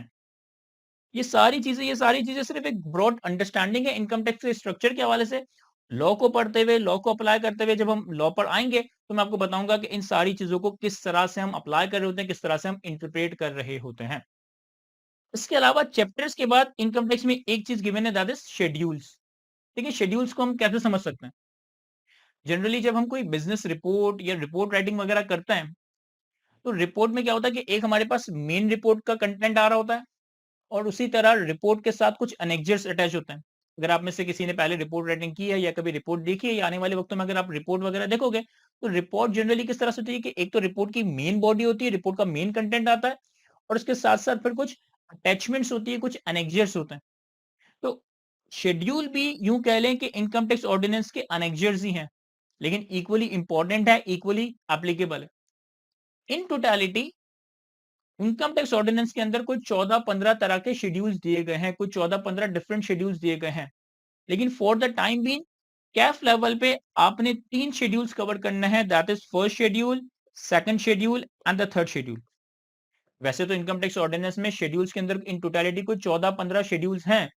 Speaker 1: ये सारी चीजें सिर्फ एक ब्रॉड अंडरस्टैंडिंग है इनकम टैक्स के स्ट्रक्चर के हवाले से। लॉ को पढ़ते हुए, लॉ को अप्लाई करते हुए जब हम लॉ पर आएंगे तो मैं आपको बताऊंगा कि इन सारी चीजों को किस तरह से हम अप्लाई कर रहे होते हैं, किस तरह से हम इंटरप्रेट कर रहे होते हैं। इसके अलावा चैप्टर्स के बाद इनकम टैक्स में एक चीज गिवन है, दैट इज शेड्यूल्स। देखिए शेड्यूल्स को हम कैसे समझ सकते हैं। जनरली जब हम कोई बिजनेस रिपोर्ट या रिपोर्ट राइटिंग वगैरह करते हैं, तो रिपोर्ट में क्या होता है कि एक हमारे पास मेन रिपोर्ट का कंटेंट आ रहा होता है और उसी तरह रिपोर्ट के साथ कुछ एनेक्जर्स अटैच होते हैं। अगर आप में से किसी ने पहले रिपोर्ट राइटिंग की है या कभी रिपोर्ट देखी है या आने वाले वक्तों में अगर आप रिपोर्ट वगैरह देखोगे, तो रिपोर्ट जनरली किस तरह से होती है कि एक तो रिपोर्ट की मेन बॉडी होती है, रिपोर्ट का मेन कंटेंट आता है और उसके साथ साथ फिर कुछ अटैचमेंट्स होती है, कुछ एनेक्जर्स होते हैं। तो शेड्यूल भी यूं कह लें कि इनकम टैक्स ऑर्डिनेंस के एनेक्जर्स ही हैं, लेकिन इक्वली इंपॉर्टेंट है, इक्वली एप्लीकेबल है। In totality income tax ordinance के अंदर कोई 14-15 तरह के शेड्यूल्स दिए गए हैं, कुछ 14-15 डिफरेंट शेड्यूल्स दिए गए हैं। लेकिन for the time being Kaif level पे आपने 3 शेड्यूल्स कवर करना है, that is first schedule, second schedule and the third schedule. वैसे तो इनकम टैक्स ऑर्डिनेंस में शेड्यूल्स के अंदर इन टोटलिटी कोई 14-15 शेड्यूल्स हैं,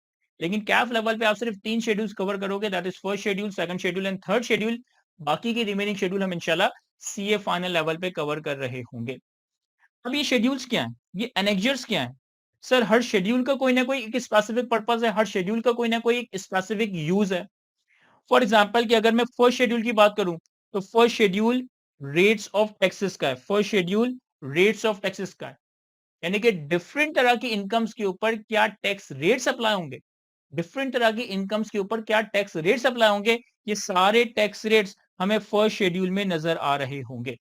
Speaker 1: लेकिन कैफ लेवल पे आप सिर्फ 3 शेड्यूल्स कवर करोगे, that is first schedule, second schedule and third schedule. बाकी की रिमेनिंग शेड्यूल हम इंशाल्लाह सीए फाइनल लेवल पे कवर कर रहे होंगे। अब ये शेड्यूल्स क्या हैं? ये एनेक्जर्स क्या हैं? सर हर शेड्यूल का कोई ना कोई एक स्पेसिफिक पर्पस है, हर शेड्यूल का कोई ना कोई एक स्पेसिफिक यूज है। फॉर एग्जांपल कि अगर मैं फर्स्ट शेड्यूल की बात करूं, तो first schedule rates of taxes का है। First schedule rates of taxes का है, यानी कि डिफरेंट तरह की इनकम्स के ऊपर क्या टैक्स रेट्स अप्लाई होंगे, डिफरेंट तरह की इनकम्स के ऊपर क्या टैक्स रेट्स अप्लाई होंगे, ये सारे टैक्स रेट्स हमें फर्स्ट शेड्यूल में नजर आ रहे होंगे।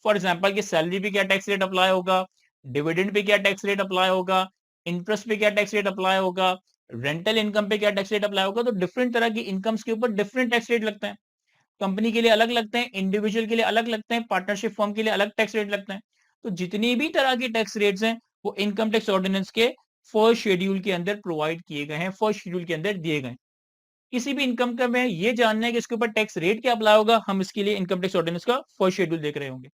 Speaker 1: फॉर एग्जांपल कि सैलरी पे क्या टैक्स रेट अप्लाई होगा, डिविडेंड पे क्या टैक्स रेट अप्लाई होगा, इंटरेस्ट पे क्या टैक्स रेट अप्लाई होगा, रेंटल इनकम पे क्या टैक्स रेट अप्लाई होगा। तो डिफरेंट तरह की इनकम्स के ऊपर डिफरेंट टैक्स रेट लगते हैं। कंपनी के लिए अलग लगते हैं, इंडिविजुअल के लिए अलग लगते हैं, पार्टनरशिप फर्म के लिए अलग टैक्स रेट लगते हैं। तो जितनी भी तरह के टैक्स रेट्स हैं वो इनकम टैक्स ऑर्डिनेंस के फर्स्ट शेड्यूल के अंदर प्रोवाइड किए गए हैं, फर्स्ट शेड्यूल के अंदर दिए गए। किसी भी इनकम का में ये जानना है कि इसके ऊपर टैक्स रेट क्या अप्लाई होगा, हम इसके लिए इनकम टैक्स ऑर्डिनेंस का फर्स्ट शेड्यूल देख रहे होंगे।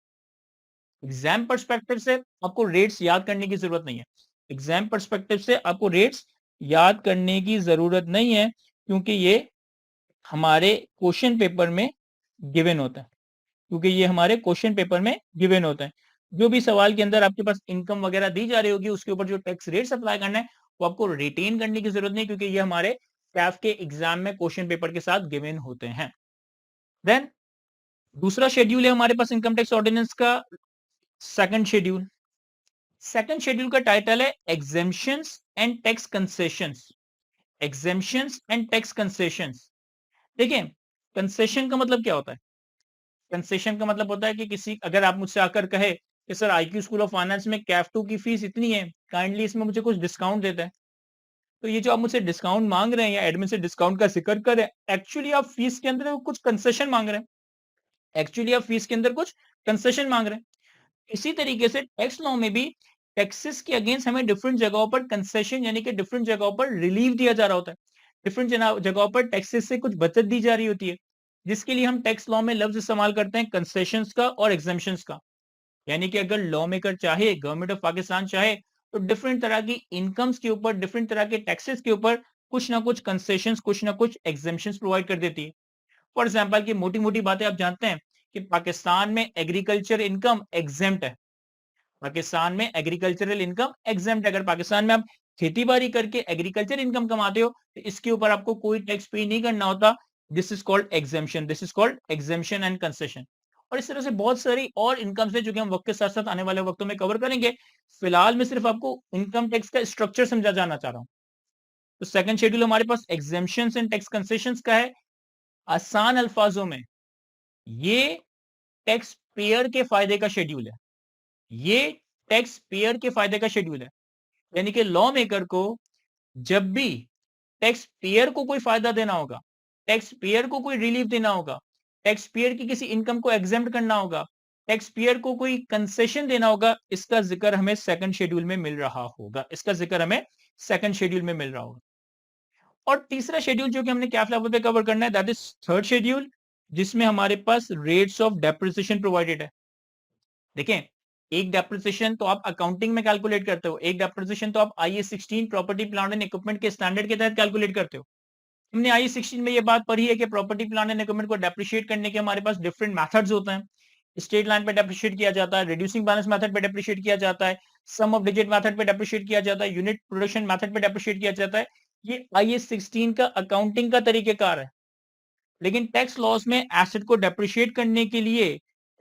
Speaker 1: एग्जाम पर्सपेक्टिव से आपको रेट्स याद करने की जरूरत नहीं है। एग्जाम पर्सपेक्टिव से आपको रेट्स याद करने की जरूरत नहीं है, क्योंकि ये हमारे क्वेश्चन पेपर में गिवन होता है, क्योंकि ये हमारे क्वेश्चन पेपर में गिवन होता है। जो भी सवाल के अंदर आपके पास इनकम वगैरह दी जा रही होगी, उसके ऊपर जो टैक्स रेट्स अप्लाई करना है वो आपको रिटेन करने की जरूरत नहीं, क्योंकि ये हमारे कैफ के एग्जाम में क्वेश्चन पेपर के साथ गिवन होते हैं। देन दूसरा शेड्यूल है हमारे पास इनकम टैक्स ऑर्डिनेंस का सेकंड शेड्यूल। सेकंड शेड्यूल का टाइटल है exemptions and tax concessions. Exemptions and tax concessions. देखिए कंसेशन का मतलब क्या होता है। कंसेशन का मतलब होता है कि किसी अगर आप मुझसे आकर कहे कि sir IQ school of finance में कैफ 2 की फीस इतनी है, काइंडली इसमें मुझे कुछ डिस्काउंट देता है। तो ये जो आप मुझसे डिस्काउंट मांग रहे हैं या एडमिन से डिस्काउंट का जिक्र कर रहे हैं, एक्चुअली आप फीस के अंदर कुछ कंसेशन मांग रहे हैं। एक्चुअली आप फीस के अंदर कुछ कंसेशन मांग रहे हैं। इसी तरीके से टैक्स लॉ में भी टैक्सेस के अगेंस्ट हमें डिफरेंट जगहों पर कंसेशन यानी कि डिफरेंट जगहों पर रिलीफ दिया जा रहा होता है। डिफरेंट जगहों पर टैक्सेस से कुछ बचत दी जा रही होती है, जिसके लिए हम टैक्स लॉ में लफ्ज इस्तेमाल करते हैं कंसेशंस का और एग्जेम्पशंस का। यानी कि अगर लॉ मेकर चाहे, गवर्नमेंट ऑफ पाकिस्तान चाहे, तो डिफरेंट तरह की इनकम्स के ऊपर, डिफरेंट तरह के टैक्सेस के ऊपर कुछ ना कुछ कंसेशंस, कुछ ना कुछ एग्जेम्पशंस प्रोवाइड कर देती है। फॉर एग्जाम्पल की मोटी-मोटी बातें आप जानते हैं कि पाकिस्तान में एग्रीकल्चर इनकम एग्जेम्प्ट है। पाकिस्तान में एग्रीकल्चरल इनकम एग्जेम्प्ट है। अगर पाकिस्तान में आप खेती-बाड़ी करके एग्रीकल्चर इनकम कमाते हो, तो इसके ऊपर आपको कोई टैक्स पे नहीं करना होता। This is called exemption, this is called exemption and concession. और इस तरह से बहुत सारी और इनकम्स है जो कि हम वक्त के साथ-साथ आने वाले वक्तों में कवर करेंगे। फिलहाल मैं सिर्फ आपको इनकम टैक्स का स्ट्रक्चर समझा जाना चाह रहा हूँ। तो सेकंड शेड्यूल हमारे पास एग्जेम्पशंस एंड टैक्स कंसेशंस का है। आसान अल्फाजों में ये टैक्स पेयर के फायदे का शेड्यूल है। ये टैक्स पेयर के फायदे का शेड्यूल है। यानी कि लॉ मेकर को जब भी टैक्स पेयर को कोई फायदा देना होगा, टैक्स पेयर को कोई रिलीफ देना होगा, टैक्स पेयर की किसी इनकम को एग्जेम्प्ट करना होगा, टैक्स पेयर को कोई कंसेशन देना होगा, इसका जिक्र हमें सेकंड शेड्यूल में मिल रहा होगा। इसका जिक्र हमें सेकंड शेड्यूल में मिल रहा होगा। और तीसरा शेड्यूल जो कि हमने कैफ लेवल पे कवर करना है, दैट इज थर्ड शेड्यूल, जिसमें हमारे पास रेट्स ऑफ डेप्रिसिएशन प्रोवाइडेड है। देखें, एक डेप्रिसिएशन तो आप अकाउंटिंग में कैलकुलेट करते हो, एक डेप्रिसिएशन तो आप IAS 16 property plant and equipment के स्टैंडर्ड के तहत कैलकुलेट करते हो। हमने आईएस 16 में ये बात पढ़ी है कि प्रॉपर्टी प्लांट एंड इक्विपमेंट को डेप्रिशिएट करने के हमारे पास डिफरेंट मेथड्स होते हैं। स्ट्रेट लाइन पे डेप्रिशिएट किया जाता है, रिड्यूसिंग बैलेंस मेथड पे डेप्रिशिएट किया जाता है, सम ऑफ डिजिट मेथड पे डेप्रिशिएट किया जाता है, यूनिट प्रोडक्शन मेथड पे डेप्रिशिएट किया जाता है। ये आईएस 16 का अकाउंटिंग का तरीकेकार है। लेकिन टैक्स लॉस में एसेट को डेप्रिशिएट करने के लिए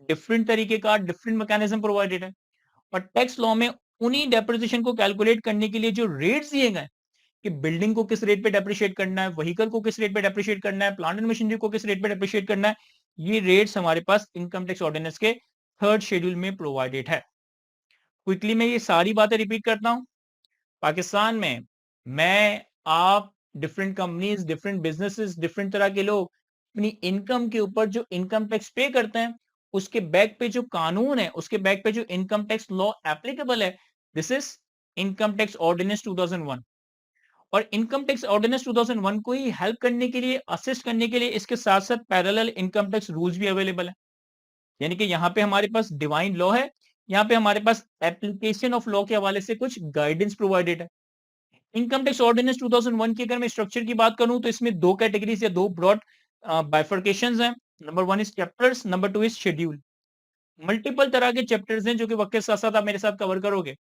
Speaker 1: डिफरेंट तरीके का डिफरेंट मैकेनिज्म प्रोवाइडेड है। और टैक्स लॉ में उन्हीं डेप्रिसिएशन को कैलकुलेट करने के लिए जो रेट्स दिए गए कि बिल्डिंग को किस रेट पे डेप्रिशिएट करना है, व्हीकल को किस रेट पे डेप्रिशिएट करना है, प्लांट एंड मशीनरी को किस रेट पे डेप्रिशिएट करना है, ये रेट्स हमारे पास इनकम टैक्स ऑर्डिनेंस के थर्ड शेड्यूल में प्रोवाइडेड है। क्विकली मैं ये सारी बातें रिपीट करता हूं। पाकिस्तान में मैं, आप, different companies, different businesses, different तरह के लोग अपनी इनकम के ऊपर जो इनकम टैक्स पे करते हैं, उसके बैक पे जो कानून है, उसके बैक पे जो इनकम टैक्स लॉ एप्लीकेबल है, this is income tax ordinance 2001। और इनकम टैक्स ऑर्डिनेंस 2001 को ही हेल्प करने के लिए, असिस्ट करने के लिए इसके साथ साथ पैरेलल इनकम टैक्स रूल्स भी अवेलेबल है। यानी कि यहाँ पे हमारे पास डिवाइन लॉ है, यहाँ पे हमारे पास एप्लीकेशन ऑफ लॉ के हवाले से कुछ गाइडेंस प्रोवाइडेड है। इनकम टैक्स ऑर्डिनेंस 2001 की अगर मैं स्ट्रक्चर की बात करूं तो इसमें दो कैटेगरीज या दो ब्रॉड बाइफर्केशंस हैं। Number one is chapters, number two is schedule. Multiple तरह के चैप्टर्स हैं जो कि वक्त के साथ साथ आप मेरे साथ कवर करोगे।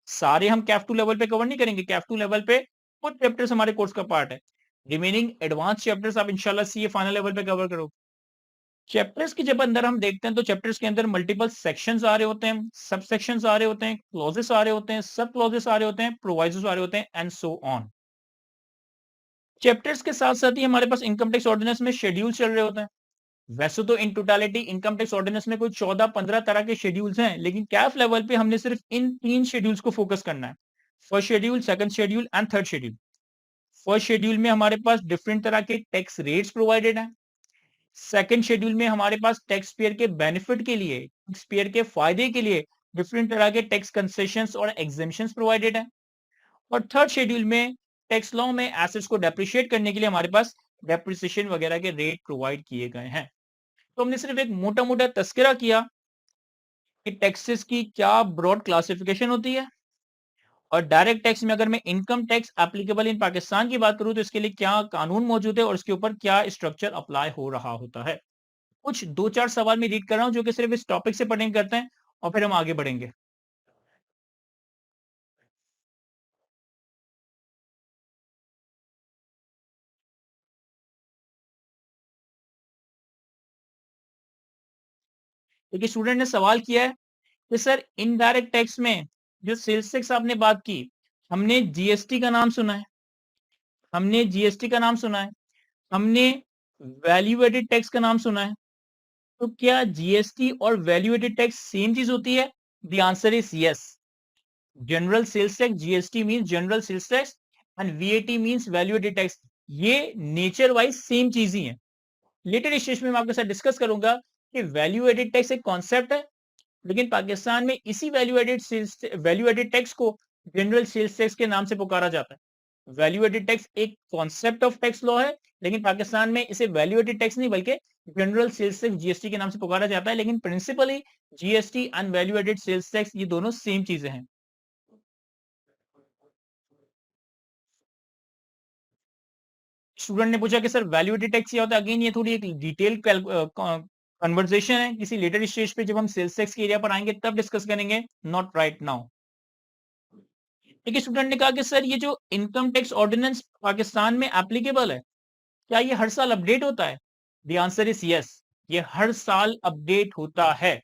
Speaker 1: सारे हम कैफ टू लेवल पे कवर नहीं करेंगे। कैफ टू लेवल पे कुछ चैप्टर्स हमारे कोर्स का पार्ट है। रिमेनिंग एडवांस चैप्टर्स आप इंशाल्लाह सीए फाइनल लेवल पे कवर करोगे। चैप्टर्स की जब अंदर हम देखते हैं तो चैप्टर्स के अंदर मल्टीपल सेक्शंस आ रहे होते हैं, सब सेक्शंस आ रहे होते हैं, क्लॉजेस आ रहे होते हैं, सब क्लॉजेस आ रहे होते हैं, प्रोवाइजोस आ रहे होते हैं एंड सो ऑन। चैप्टर्स के साथ साथ ही हमारे पास इनकम टैक्स ऑर्डिनेंस में शेड्यूल चल रहे होते हैं। वैसे तो इन टोटालिटी इनकम टैक्स ऑर्डिनेंस में कोई 14-15 तरह के शेड्यूल्स हैं, लेकिन कैफ लेवल पे हमने सिर्फ इन तीन शेड्यूल्स को फोकस करना है। First schedule, second schedule and third schedule. First schedule में हमारे पास डिफरेंट तरह के टैक्स रेट्स प्रोवाइडेड हैं। सेकंड शेड्यूल में हमारे पास टैक्स पेयर के बेनिफिट के लिए, टैक्स पेयर के फायदे के लिए डिफरेंट तरह के टैक्स कंसेशंस और एग्जेम्पशंस प्रोवाइडेड हैं। और थर्ड शेड्यूल में टैक्स लॉ में एसेट्स को डेप्रिशिएट करने के लिए हमारे पास डेप्रिसिएशन वगैरह के रेट प्रोवाइड किए गए हैं। तो हमने सिर्फ एक मोटा मोटा तस्करा किया कि टैक्सेस की क्या ब्रॉड क्लासिफिकेशन होती है, और डायरेक्ट टैक्स में अगर मैं income tax applicable in Pakistan की बात करूं तो इसके लिए क्या कानून मौजूद है और इसके ऊपर क्या स्ट्रक्चर अप्लाई हो रहा होता है। कुछ दो चार सवाल मैं रीड कर रहा हूं जो कि सिर्फ इस टॉपिक से पढ़ेंगे करते हैं और फिर हम आगे बढ़ेंगे। देखिए, स्टूडेंट ने सवाल किया है कि सर इनडायरेक्ट टैक्स में जो सेल्स टैक्स आपने बात की, हमने जीएसटी का नाम सुना है, हमने जीएसटी का नाम सुना है, हमने वैल्यू एडेड टैक्स का नाम सुना है। तो क्या जीएसटी और वैल्यू एडेड टैक्स सेम चीज होती है? The answer is yes. General sales tax, GST means general sales tax and VAT means value added tax. ये नेचर वाइज सेम चीज ही है। लेटर स्टेज में मैं आपके साथ डिस्कस करूंगा कि वैल्यू एडेड टैक्स एक कॉन्सेप्ट है लेकिन पाकिस्तान में इसी वैल्यू एडेड टैक्स को जनरल सेल्स टैक्स के नाम से पुकारा जाता है। वैल्यू एडेड टैक्स एक कॉन्सेप्ट ऑफ टैक्स लॉ है, लेकिन पाकिस्तान में इसे वैल्यू एडेड टैक्स नहीं बल्कि जनरल सेल्स टैक्स जीएसटी के नाम से पुकारा जाता है। लेकिन principally GST and value added sales tax ये दोनों सेम चीजें हैं। स्टूडेंट ने पूछा कि सर वैल्यू एडेड टैक्स क्या होता है। अगेन ये थोड़ी एक डिटेल कन्वर्सेशन है, किसी लेटर स्टेज पे जब हम सेल्स टैक्स के एरिया पर आएंगे तब डिस्कस करेंगे, नॉट राइट नाउ। एक स्टूडेंट ने कहा कि सर ये जो इनकम टैक्स ऑर्डिनेंस पाकिस्तान में एप्लीकेबल है, क्या ये हर साल अपडेट होता है? द आंसर इज यस, ये हर साल अपडेट होता है।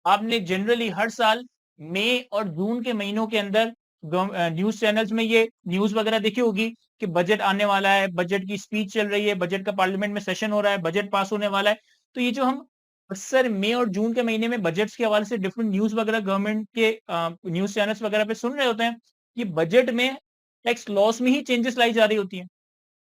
Speaker 1: आपने जनरली हर साल मई और जून के महीनों के अंदर न्यूज चैनल्स में ये न्यूज वगैरह देखी होगी कि बजट आने वाला है, बजट की स्पीच चल रही है, बजट का पार्लियामेंट में सेशन हो रहा है, बजट पास होने वाला है। तो ये जो हम अक्सर मई और जून के महीने में बजट्स के हवाले से डिफरेंट न्यूज वगैरह गवर्नमेंट के न्यूज चैनल्स वगैरह पे सुन रहे होते हैं, ये बजट में टैक्स लॉस में ही चेंजेस लाई जा रही होती है।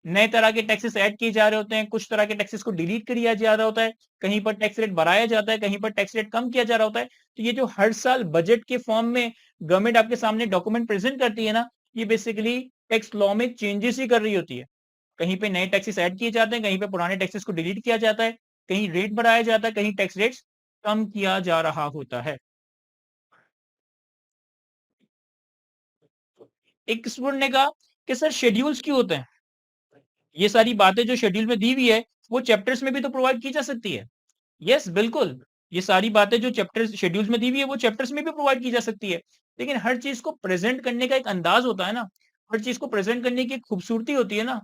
Speaker 1: नए तरह के टैक्सेस ऐड किए जा रहे होते हैं, कुछ तरह के टैक्सेस को डिलीट किया जा रहा होता है, कहीं पर टैक्स रेट बढ़ाया जाता है, कहीं पर टैक्स रेट कम किया जा रहा होता है। तो ये जो हर साल बजट के फॉर्म में गवर्नमेंट आपके सामने डॉक्यूमेंट प्रेजेंट करती है ना, ये बेसिकली टैक्स लॉ में चेंजेस ही कर रही होती है। कहीं पे नए टैक्सेस ऐड किए जाते हैं, कहीं पे पुराने टैक्सेस को डिलीट किया जाता है, कहीं रेट बढ़ाया जाता है, कहीं टैक्स रेट्स कम किया जा रहा होता है। एक स्टूडेंट ने कहा कि सर शेड्यूल्स क्यों होते हैं? ये सारी बातें जो शेड्यूल में दी हुई है वो चैप्टर्स में भी तो प्रोवाइड की जा सकती है। यस बिल्कुल, ये सारी बातें जो चैप्टर्स शेड्यूल्स में दी हुई है वो चैप्टर्स में भी प्रोवाइड की जा सकती है। लेकिन हर चीज को प्रेजेंट करने का एक अंदाज होता है ना, हर चीज को प्रेजेंट करने की एक खूबसूरती होती है ना।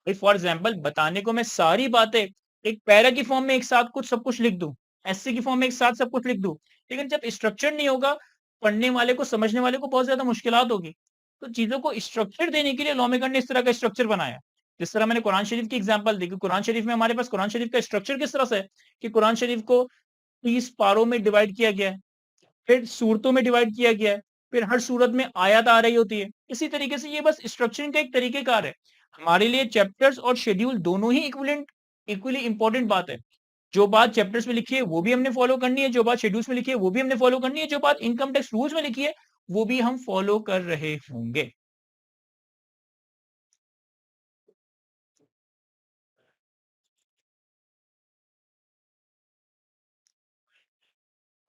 Speaker 1: फॉर एग्जाम्पल बताने को मैं सारी बातें एक पैरा की फॉर्म में एक साथ कुछ सब कुछ लिख दूं, एससी की फॉर्म में एक साथ सब कुछ लिख दूं, लेकिन जब स्ट्रक्चर नहीं होगा, पढ़ने वाले को समझने वाले को बहुत ज्यादा मुश्किलात होगी। तो चीजों को स्ट्रक्चर देने के लिए लॉ मेकर ने इस तरह का स्ट्रक्चर बनाया। जिस तरह मैंने कुरान शरीफ की एग्जांपल दी कि कुरान शरीफ में हमारे पास कुरान शरीफ का स्ट्रक्चर किस तरह से है कि कुरान शरीफ को 30 पारों में डिवाइड किया गया है, फिर सूरतों में डिवाइड किया गया है, फिर हर सूरत में आयत आ रही होती है। इसी तरीके से ये बस स्ट्रक्चरिंग का एक तरीकेकार है। हमारे लिए चैप्टर्स और शेड्यूल दोनों ही इक्वली इंपॉर्टेंट बात है। जो बात चैप्टर्स में लिखी है वो भी हमने फॉलो करनी है, जो बात शेड्यूल्स में लिखी है वो भी हमने फॉलो करनी है, जो बात इनकम टैक्स रूल्स में लिखी है वो भी हम फॉलो कर रहे होंगे।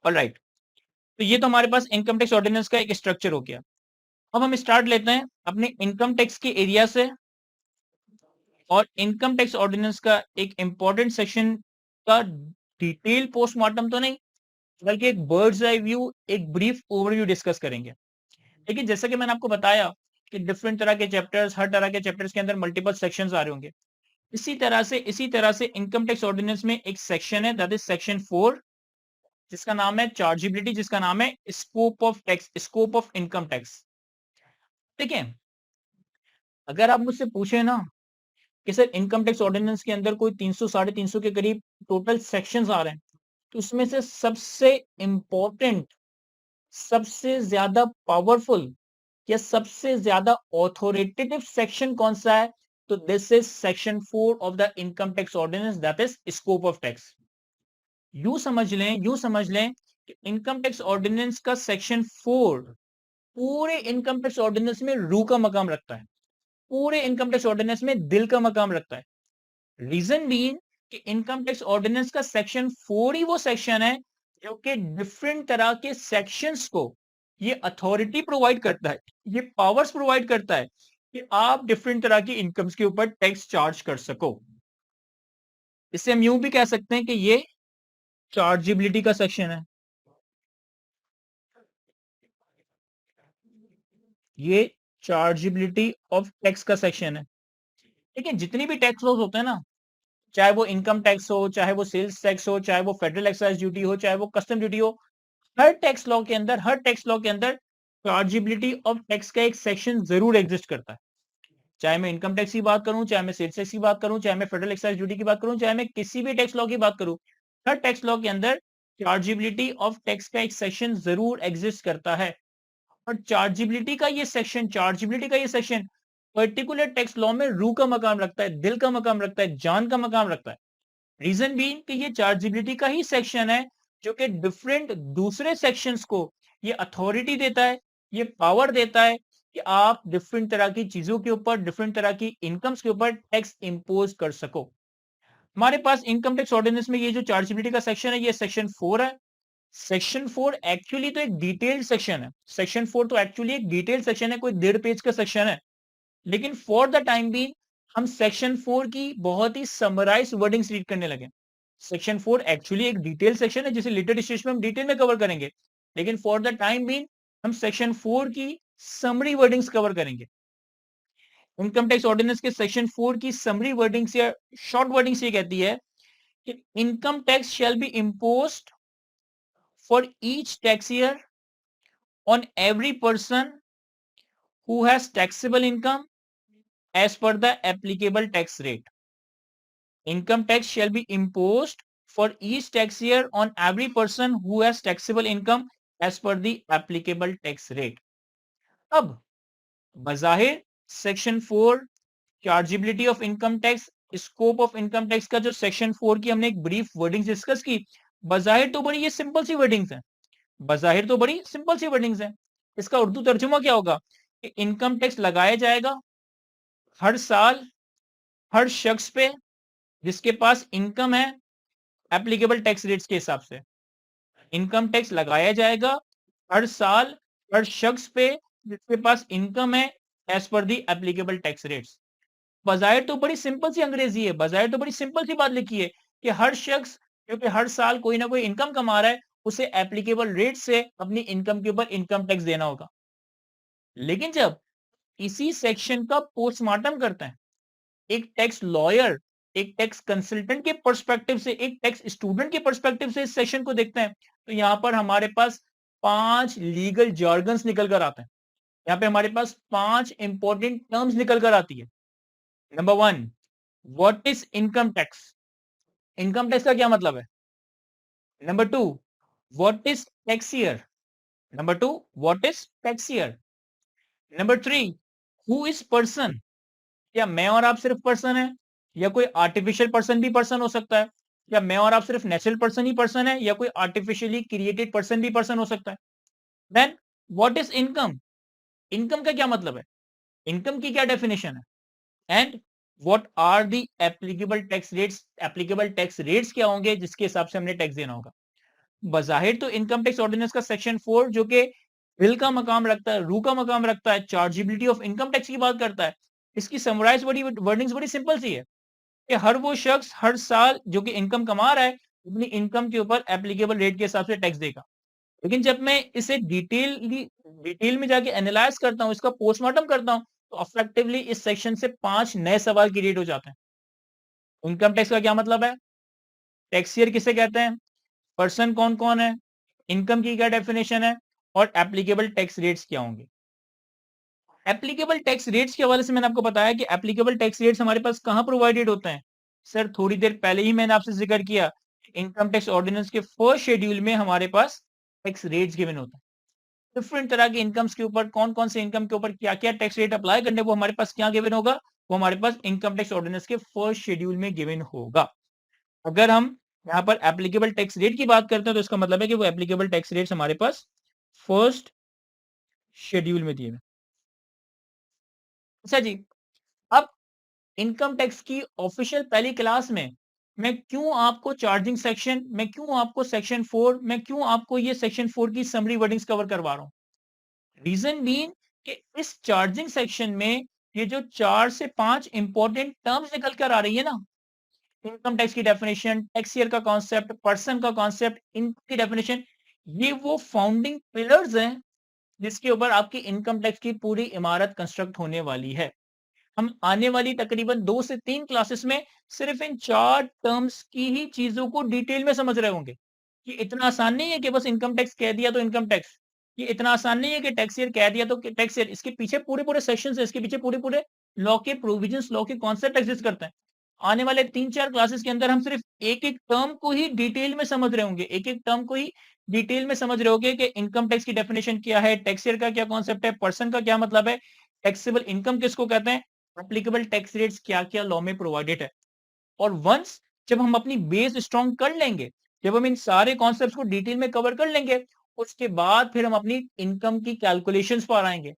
Speaker 1: ऑलराइट, तो ये तो हमारे पास इनकम टैक्स ऑर्डिनेंस का एक स्ट्रक्चर हो गया। अब हम स्टार्ट लेते हैं अपने इनकम टैक्स के एरिया से, और इनकम टैक्स ऑर्डिनेंस का एक इंपॉर्टेंट सेक्शन का डिटेल पोस्टमार्टम तो नहीं बल्कि एक बर्ड्स आई व्यू, एक ब्रीफ ओवरव्यू डिस्कस करेंगे। लेकिन जैसा कि मैंने आपको बताया कि डिफरेंट तरह के चैप्टर्स, हर तरह के चैप्टर्स के अंदर मल्टीपल सेक्शंस आ रहे होंगे। इसी तरह से इनकम टैक्स ऑर्डिनेंस में एक सेक्शन है दैट इज सेक्शन 4, जिसका नाम है चार्जेबिलिटी, जिसका नाम है scope of tax, scope of income tax. देखिए, अगर आप मुझसे पूछे ना कि सर इनकम टैक्स ऑर्डिनेंस के अंदर कोई 300 साढ़े 300 के करीब टोटल सेक्शंस आ रहे हैं, तो उसमें से सबसे इंपॉर्टेंट, सबसे ज्यादा पावरफुल या सबसे ज्यादा ऑथोरिटेटिव सेक्शन कौन सा है? तो this is section 4 of the income tax ordinance, that is scope of tax. यूं समझ लें कि इनकम टैक्स ऑर्डिनेंस का सेक्शन 4 पूरे इनकम टैक्स ऑर्डिनेंस में रूह का मकाम रखता है, पूरे इनकम टैक्स ऑर्डिनेंस में दिल का मकाम रखता है। रीजन बीइंग कि इनकम टैक्स ऑर्डिनेंस का सेक्शन 4 ही वो सेक्शन है जो कि डिफरेंट तरह के सेक्शंस को ये अथॉरिटी प्रोवाइड करता है, ये पावर्स प्रोवाइड करता है कि आप डिफरेंट तरह की इनकम्स के ऊपर टैक्स चार्ज कर सको। इससे हम यूं भी कह सकते हैं कि ये चार्जेबिलिटी का सेक्शन है, ये चार्जेबिलिटी ऑफ टैक्स का सेक्शन है। देखिए, जितनी भी टैक्स लॉज होते हैं ना, चाहे वो इनकम टैक्स हो, चाहे वो सेल्स टैक्स हो, चाहे वो फेडरल एक्साइज ड्यूटी हो, चाहे वो कस्टम ड्यूटी हो, हर टैक्स लॉ के अंदर चार्जेबिलिटी ऑफ टैक्स का एक सेक्शन जरूर एग्जिस्ट करता है। चाहे मैं इनकम टैक्स की बात करूं, चाहे मैं सेल्स टैक्स की बात करूं, चाहे मैं फेडरल एक्साइज ड्यूटी की बात करूं, चाहे मैं किसी भी टैक्स लॉ की बात करूं, हर टैक्स लॉ के अंदर चार्जेबिलिटी ऑफ टैक्स का एक सेक्शन जरूर एग्जिस्ट करता है। और चार्जेबिलिटी का ये सेक्शन पर्टिकुलर टैक्स लॉ में रूह का मकाम रखता है, दिल का मकाम रखता है, जान का मकाम रखता है। रीजन बीइंग कि ये चार्जेबिलिटी का ही सेक्शन है जो कि डिफरेंट दूसरे सेक्शंस को ये अथॉरिटी देता है, ये पावर देता है कि आप डिफरेंट तरह की चीजों के ऊपर, डिफरेंट तरह की इनकम्स के ऊपर टैक्स इंपोज कर सको। हमारे पास इनकम टैक्स ऑर्डिनेंस में ये जो चार्जेबिलिटी का सेक्शन है, ये सेक्शन 4 है। सेक्शन 4 एक्चुअली तो एक डिटेल्ड सेक्शन है। सेक्शन 4 तो एक्चुअली एक डिटेल्ड सेक्शन है, कोई 1.5 पेज का सेक्शन है। लेकिन फॉर द टाइम बीइंग हम सेक्शन 4 की बहुत ही समराइज वर्डिंग्स रीड करने लगे। सेक्शन 4 एक्चुअली एक डिटेल सेक्शन है जिसे लेटर स्टेज में हम डिटेल में कवर करेंगे। लेकिन फॉर द टाइम बीइंग हम सेक्शन 4 की समरी वर्डिंग्स कवर करेंगे। इनकम टैक्स ऑर्डिनेंस के सेक्शन 4 की समरी वर्डिंग्स या शॉर्ट वर्डिंग्स ये कहती है कि income tax shall be imposed for each tax year on every person who has taxable income as per the applicable tax rate. Income tax shall be imposed for each tax year on every person who has taxable income as per the applicable tax rate. अब बजाहिर section 4 chargeability of income tax, scope of income tax का जो section 4 की हमने एक brief wording discuss की, बजाहिर तो बड़ी ये सिंपल सी वर्डिंग्स हैं। बजाहिर तो बड़ी सिंपल सी वर्डिंग्स हैं। इसका उर्दू तर्जुमा क्या होगा कि इनकम टैक्स लगाया जाएगा हर साल हर शख्स पे जिसके पास इनकम है एप्लीकेबल टैक्स रेट्स के हिसाब से। इनकम टैक्स लगाया जाएगा हर साल हर शख्स पे जिसके पास इनकम है एज पर दी एप्लीकेबल टैक्स रेट्स। बजाय तो बड़ी सिंपल सी अंग्रेजी है, बजाय तो बड़ी सिंपल सी बात लिखी है कि हर शख्स जो कि हर साल कोई ना कोई इनकम कमा रहा है उसे एप्लीकेबल रेट से अपनी इनकम के ऊपर इनकम टैक्स देना होगा। लेकिन जब इसी सेक्शन का पोस्टमार्टम करते हैं एक टैक्स लॉयर, एक टैक्स कंसल्टेंट के पर्सपेक्टिव से, एक टैक्स स्टूडेंट के पर्सपेक्टिव से इस सेशन को देखते हैं, तो यहां पर हमारे पास 5 लीगल जार्गन्स निकल कर आते हैं। यहाँ पे हमारे पास 5 इंपॉर्टेंट टर्म्स निकल कर आती है। Number 1, what is income tax? Income tax का क्या मतलब है? Number 2, what is tax year? Number 2, what is tax year? Number 3, who is person? क्या मैं और आप सिर्फ पर्सन है या कोई आर्टिफिशियल पर्सन भी पर्सन हो सकता है? या मैं और आप सिर्फ नेचुरल पर्सन ही पर्सन है या कोई आर्टिफिशियली क्रिएटेड पर्सन भी पर्सन हो सकता है? Then what is income? Income का क्या मतलब है? इनकम की क्या डेफिनेशन है? And what are the applicable tax rates? Applicable tax rates क्या होंगे जिसके हिसाब से हमने टैक्स देना होगा? बजाहिर तो इनकम टैक्स ऑर्डिनेंस का सेक्शन 4 जो कि बिल का मकाम रखता है, रू का मकाम रखता है, चार्जेबिलिटी ऑफ इनकम टैक्स की बात करता है, इसकी समराइज बड़ी वर्डिंग्स बड़ी सिंपल सी है कि हर वो शख्स हर साल जो कि इनकम कमा रहा है अपनी इनकम के ऊपर एप्लीकेबल रेट के हिसाब से टैक्स देगा। लेकिन जब मैं इसे डिटेल में जाके एनालाइज करता हूँ, इसका पोस्टमार्टम करता हूँ, तो अफेक्टिवली इस सेक्शन से 5 नए सवाल क्रिएट हो जाते हैं। इनकम टैक्स का क्या मतलब है? टैक्सियर किसे कहते हैं? पर्सन कौन कौन है? इनकम की क्या डेफिनेशन है? और एप्लीकेबल टैक्स रेट्स क्या होंगे? एप्लीकेबल टैक्स रेट्स के हवाले से मैंने आपको बताया कि एप्लीकेबल टैक्स रेट्स हमारे पास कहां प्रोवाइडेड होते हैं। सर थोड़ी देर पहले ही मैंने आपसे जिक्र किया इनकम टैक्स ऑर्डिनेंस के फर्स्ट शेड्यूल में हमारे पास टैक्स रेट्स गिवन होते हैं। डिफरेंट तरह के इनकम्स के ऊपर कौन कौन से इनकम के ऊपर क्या क्या टैक्स रेट अप्लाई करने, वो हमारे पास क्या गिवन होगा, वो हमारे पास इनकम टैक्स ऑर्डिनेंस के फर्स्ट शेड्यूल में गिवन होगा। अगर हम यहाँ पर एप्लीकेबल टैक्स रेट की बात करते हैं तो इसका मतलब है कि वो एप्लीकेबल टैक्स रेट्स हमारे पास फर्स्ट शेड्यूल में दिए हुए। अच्छा जी, अब इनकम टैक्स की ऑफिशियल पहली क्लास में मैं क्यों आपको चार्जिंग सेक्शन, मैं क्यों आपको सेक्शन 4, मैं क्यों आपको ये सेक्शन 4 की समरी वर्डिंग्स कवर करवा रहा हूं? रीजन बीइंग कि इस चार्जिंग सेक्शन में ये जो 4 से 5 इंपॉर्टेंट टर्म्स निकल कर आ रही है ना, इनकम टैक्स की डेफिनेशन, टैक्स ईयर का कॉन्सेप्ट, पर्सन का कॉन्सेप्ट, इनकी डेफिनेशन, ये वो फाउंडिंग पिलर्स हैं जिसके ऊपर आपकी इनकम टैक्स की पूरी इमारत कंस्ट्रक्ट होने वाली है। हम आने वाली तकरीबन 2 से 3 क्लासेस में सिर्फ इन 4 टर्म्स की ही चीजों को डिटेल में समझ रहे होंगे। कि इतना आसान नहीं है कि बस इनकम टैक्स कह दिया तो इनकम टैक्स, ये इतना आसान नहीं है कि टैक्स ईयर कह दिया तो टैक्स ईयर, इसके पीछे पूरे-पूरे सेक्शंस हैं, इसके पीछे पूरे-पूरे लॉ के प्रोविजंस, लॉ के कॉन्सेप्ट एग्जिस्ट करते हैं। आने वाले 3-4 क्लासेस के अंदर हम सिर्फ एक-एक टर्म को ही डिटेल में समझ रहे होंगे, एक-एक टर्म को ही डिटेल में समझ रहे होंगे कि इनकम टैक्स की डेफिनेशन क्या है, टैक्स ईयर का क्या कॉन्सेप्ट है, पर्सन का क्या मतलब है, टैक्सेबल इनकम किसको कहते हैं, एप्लीकेबल टैक्स रेट्स क्या-क्या लॉ में प्रोवाइडेड है। और वंस जब हम अपनी बेस स्ट्रांग कर लेंगे, जब हम इन सारे कॉन्सेप्ट्स को डिटेल में कवर कर लेंगे, उसके बाद फिर हम अपनी इनकम की कैलकुलेशंस पर आएंगे।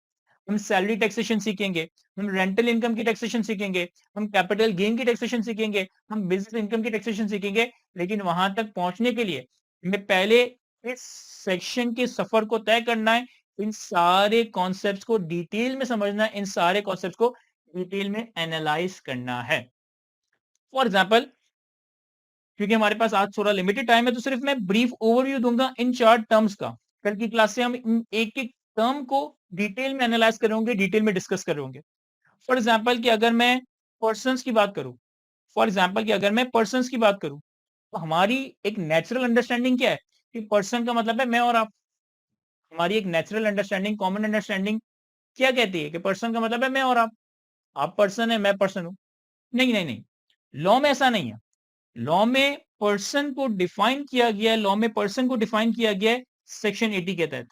Speaker 1: हम सैलरी टैक्सेशन सीखेंगे, हम रेंटल इनकम की टैक्सेशन सीखेंगे, हम कैपिटल गेन की टैक्सेशन सीखेंगे, हम बिजनेस इनकम की टैक्सेशन सीखेंगे। लेकिन वहां तक पहुंचने के लिए हमें पहले इस सेक्शन के सफर को तय करना है, इन सारे कॉन्सेप्ट्स को डिटेल में समझना है, इन सारे कॉन्सेप्ट्स को डिटेल में एनालाइज करना है। फॉर एग्जाम्पल, क्योंकि हमारे पास आज थोड़ा लिमिटेड टाइम है, तो सिर्फ मैं ब्रीफ ओवरव्यू दूंगा इन 4 टर्म्स का। कल की क्लास से हम इन एक-एक टर्म को डिटेल में एनालाइज करेंगे, डिटेल में डिस्कस करेंगे। फॉर एग्जाम्पल कि अगर मैं पर्सन्स की बात करूं, तो हमारी एक नेचुरल अंडरस्टैंडिंग क्या है कि पर्सन का मतलब है मैं और आप। हमारी एक नेचुरल अंडरस्टैंडिंग, कॉमन अंडरस्टैंडिंग क्या कहती है कि पर्सन का मतलब है मैं और आप पर्सन है, मैं पर्सन हूं। नहीं नहीं नहीं, लॉ में ऐसा नहीं है। लॉ में पर्सन को डिफाइन किया गया है, लॉ में पर्सन को डिफाइन किया गया है सेक्शन 80 के तहत।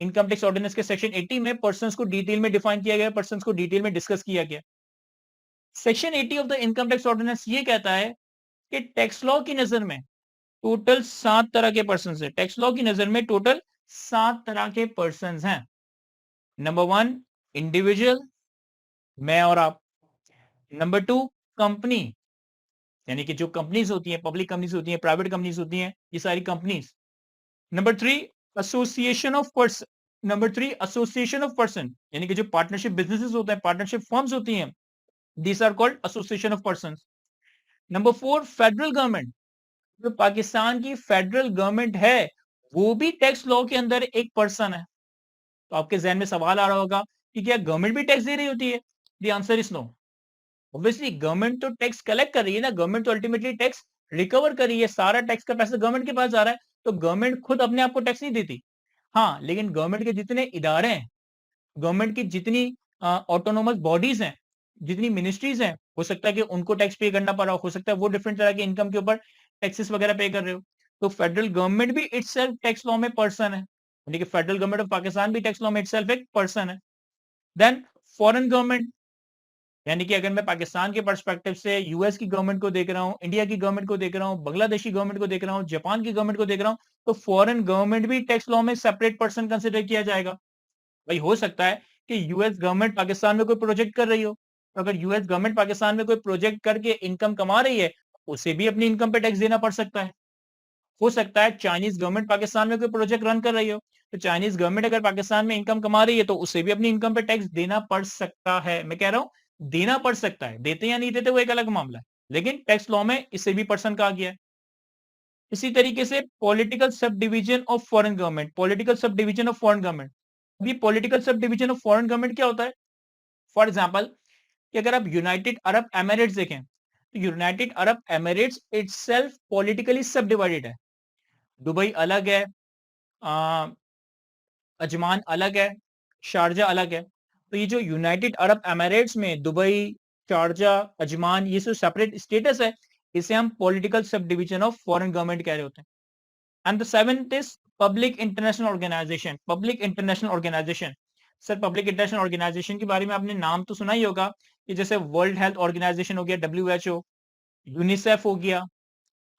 Speaker 1: इनकम टैक्स ऑर्डिनेंस के सेक्शन 80 में पर्संस को डिटेल में डिफाइन किया गया, पर्संस को डिटेल में डिस्कस किया गया। Section 80 of the income tax ordinance ये कहता है कि टैक्स लॉ की नजर में टोटल 7 तरह के पर्सन है। टैक्स लॉ की नजर में टोटल 7 तरह के पर्सन हैं। नंबर 1 इंडिविजुअल, मैं और आप। नंबर 2 कंपनी, यानी कि जो कंपनीज होती हैं, पब्लिक कंपनीज होती हैं, प्राइवेट कंपनीज होती हैं, ये सारी companies. Number 3 association of person. यानी कि जो पार्टनरशिप बिजनेसेस होते हैं, पार्टनरशिप फर्म्स होती हैं, these are called association of person. Number 4 federal government. जो पाकिस्तान की फेडरल गवर्नमेंट है, वो भी टैक्स लॉ के अंदर एक पर्सन है। तो आपके जहन में सवाल आ रहा होगा कि क्या गवर्नमेंट भी टैक्स दे रही होती है? The answer is no. Obviously government तो टैक्स कलेक्ट कर रही है ना, गवर्नमेंट तो अल्टीमेटली टैक्स रिकवर कर रही है, सारा टैक्स का पैसा गवर्नमेंट के पास जा रहा है। तो गवर्नमेंट खुद अपने आप को टैक्स नहीं देती। हाँ, लेकिन गवर्नमेंट के जितने इदारे हैं, गवर्नमेंट की जितनी ऑटोनोमस बॉडीज हैं, जितनी मिनिस्ट्रीज हैं, हो सकता है कि उनको टैक्स पे करना पड़ा हो सकता है वो डिफरेंट तरह के इनकम के ऊपर टैक्सेस वगैरह पे कर रहे हो। तो फेडरल गवर्नमेंट भी इटसेल्फ टैक्स लॉ में पर्सन है, यानी कि फेडरल गवर्नमेंट ऑफ पाकिस्तान भी टैक्स लॉ में इटसेल्फ एक पर्सन है। देन फॉरेन गवर्नमेंट, यानी कि अगर मैं पाकिस्तान के पर्सपेक्टिव से यूएस की गवर्नमेंट को देख रहा हूँ, इंडिया की गवर्नमेंट को देख रहा हूँ, बांग्लादेशी गवर्नमेंट को देख रहा हूँ, जापान की गवर्नमेंट को देख रहा हूँ, तो फॉरेन गवर्नमेंट भी टैक्स लॉ में सेपरेट पर्सन कंसिडर किया जाएगा। भाई हो सकता है कि यूएस गवर्नमेंट पाकिस्तान में कोई प्रोजेक्ट कर रही हो, तो अगर यूएस गवर्नमेंट पाकिस्तान में कोई प्रोजेक्ट करके इनकम कमा रही है, उसे भी अपनी इनकम पे टैक्स देना पड़ सकता है। हो सकता है चाइनीज गवर्नमेंट पाकिस्तान में कोई प्रोजेक्ट रन कर रही हो, तो चाइनीज गवर्नमेंट अगर पाकिस्तान में इनकम कमा रही है, तो उसे भी अपनी इनकम पे टैक्स देना पड़ सकता है। मैं कह रहा हूं देना पड़ सकता है, देते या नहीं देते वो एक अलग मामला है, लेकिन टैक्स लॉ में इसे भी पर्सन कहा गया है। इसी तरीके से political sub division of foreign government, अभी political sub division of foreign government क्या होता है? फॉर एग्जाम्पल कि अगर आप यूनाइटेड अरब एमिरेट्स देखें, तो United Arab Emirates itself politically सब डिवाइडेड है। दुबई अलग है, अजमान अलग है, शारजा अलग है। तो ये जो यूनाइटेड अरब एमिरेट्स में दुबई, शारजा, अजमान, ये जो सेपरेट स्टेटस है, इसे हम political sub division of foreign government कह रहे होते हैं। And the seventh is public international organization. Sir public international organization के बारे में आपने नाम तो सुना ही होगा कि जैसे वर्ल्ड हेल्थ ऑर्गेनाइजेशन हो गया, WHO, यूनिसेफ हो गया,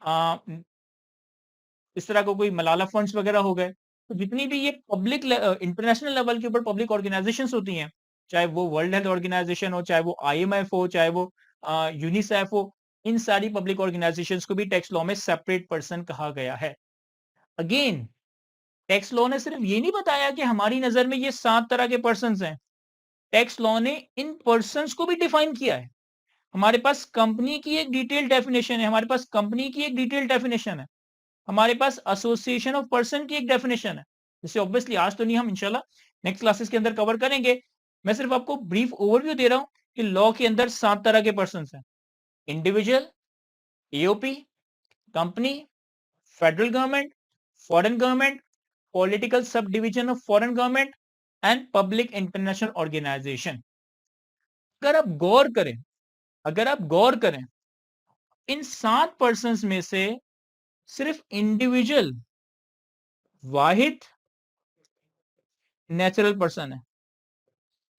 Speaker 1: आ, इस तरह को कोई मलाला फंड्स वगैरह हो गए। तो जितनी भी ये पब्लिक इंटरनेशनल लेवल के ऊपर पब्लिक ऑर्गेनाइजेशंस होती हैं, चाहे वो वर्ल्ड हेल्थ ऑर्गेनाइजेशन हो, चाहे वो IMF हो, चाहे वो यूनिसेफ हो, इन सारी पब्लिक ऑर्गेनाइजेशंस को भी टैक्स लॉ में सेपरेट पर्सन कहा गया है। अगेन टैक्स लॉ ने सिर्फ ये नहीं बताया कि हमारी नजर में ये 7 तरह के पर्सन हैं। टैक्स लॉ ने इन पर्सन को भी डिफाइन किया है। हमारे पास कंपनी की एक डिटेल डेफिनेशन है, हमारे पास एसोसिएशन ऑफ पर्सन की एक डेफिनेशन है, जिसे ऑब्वियसली आज तो नहीं, हम इंशाल्लाह नेक्स्ट क्लासेस के अंदर कवर करेंगे। मैं सिर्फ आपको ब्रीफ ओवरव्यू दे रहा हूं कि लॉ के अंदर 7 तरह के पर्सन हैं: individual, AOP, company, federal government, foreign government, political sub division of foreign government and public international organization. अगर आप गौर करें, इन 7 पर्सन में से सिर्फ इंडिविजुअल वाहिद नेचुरल पर्सन है,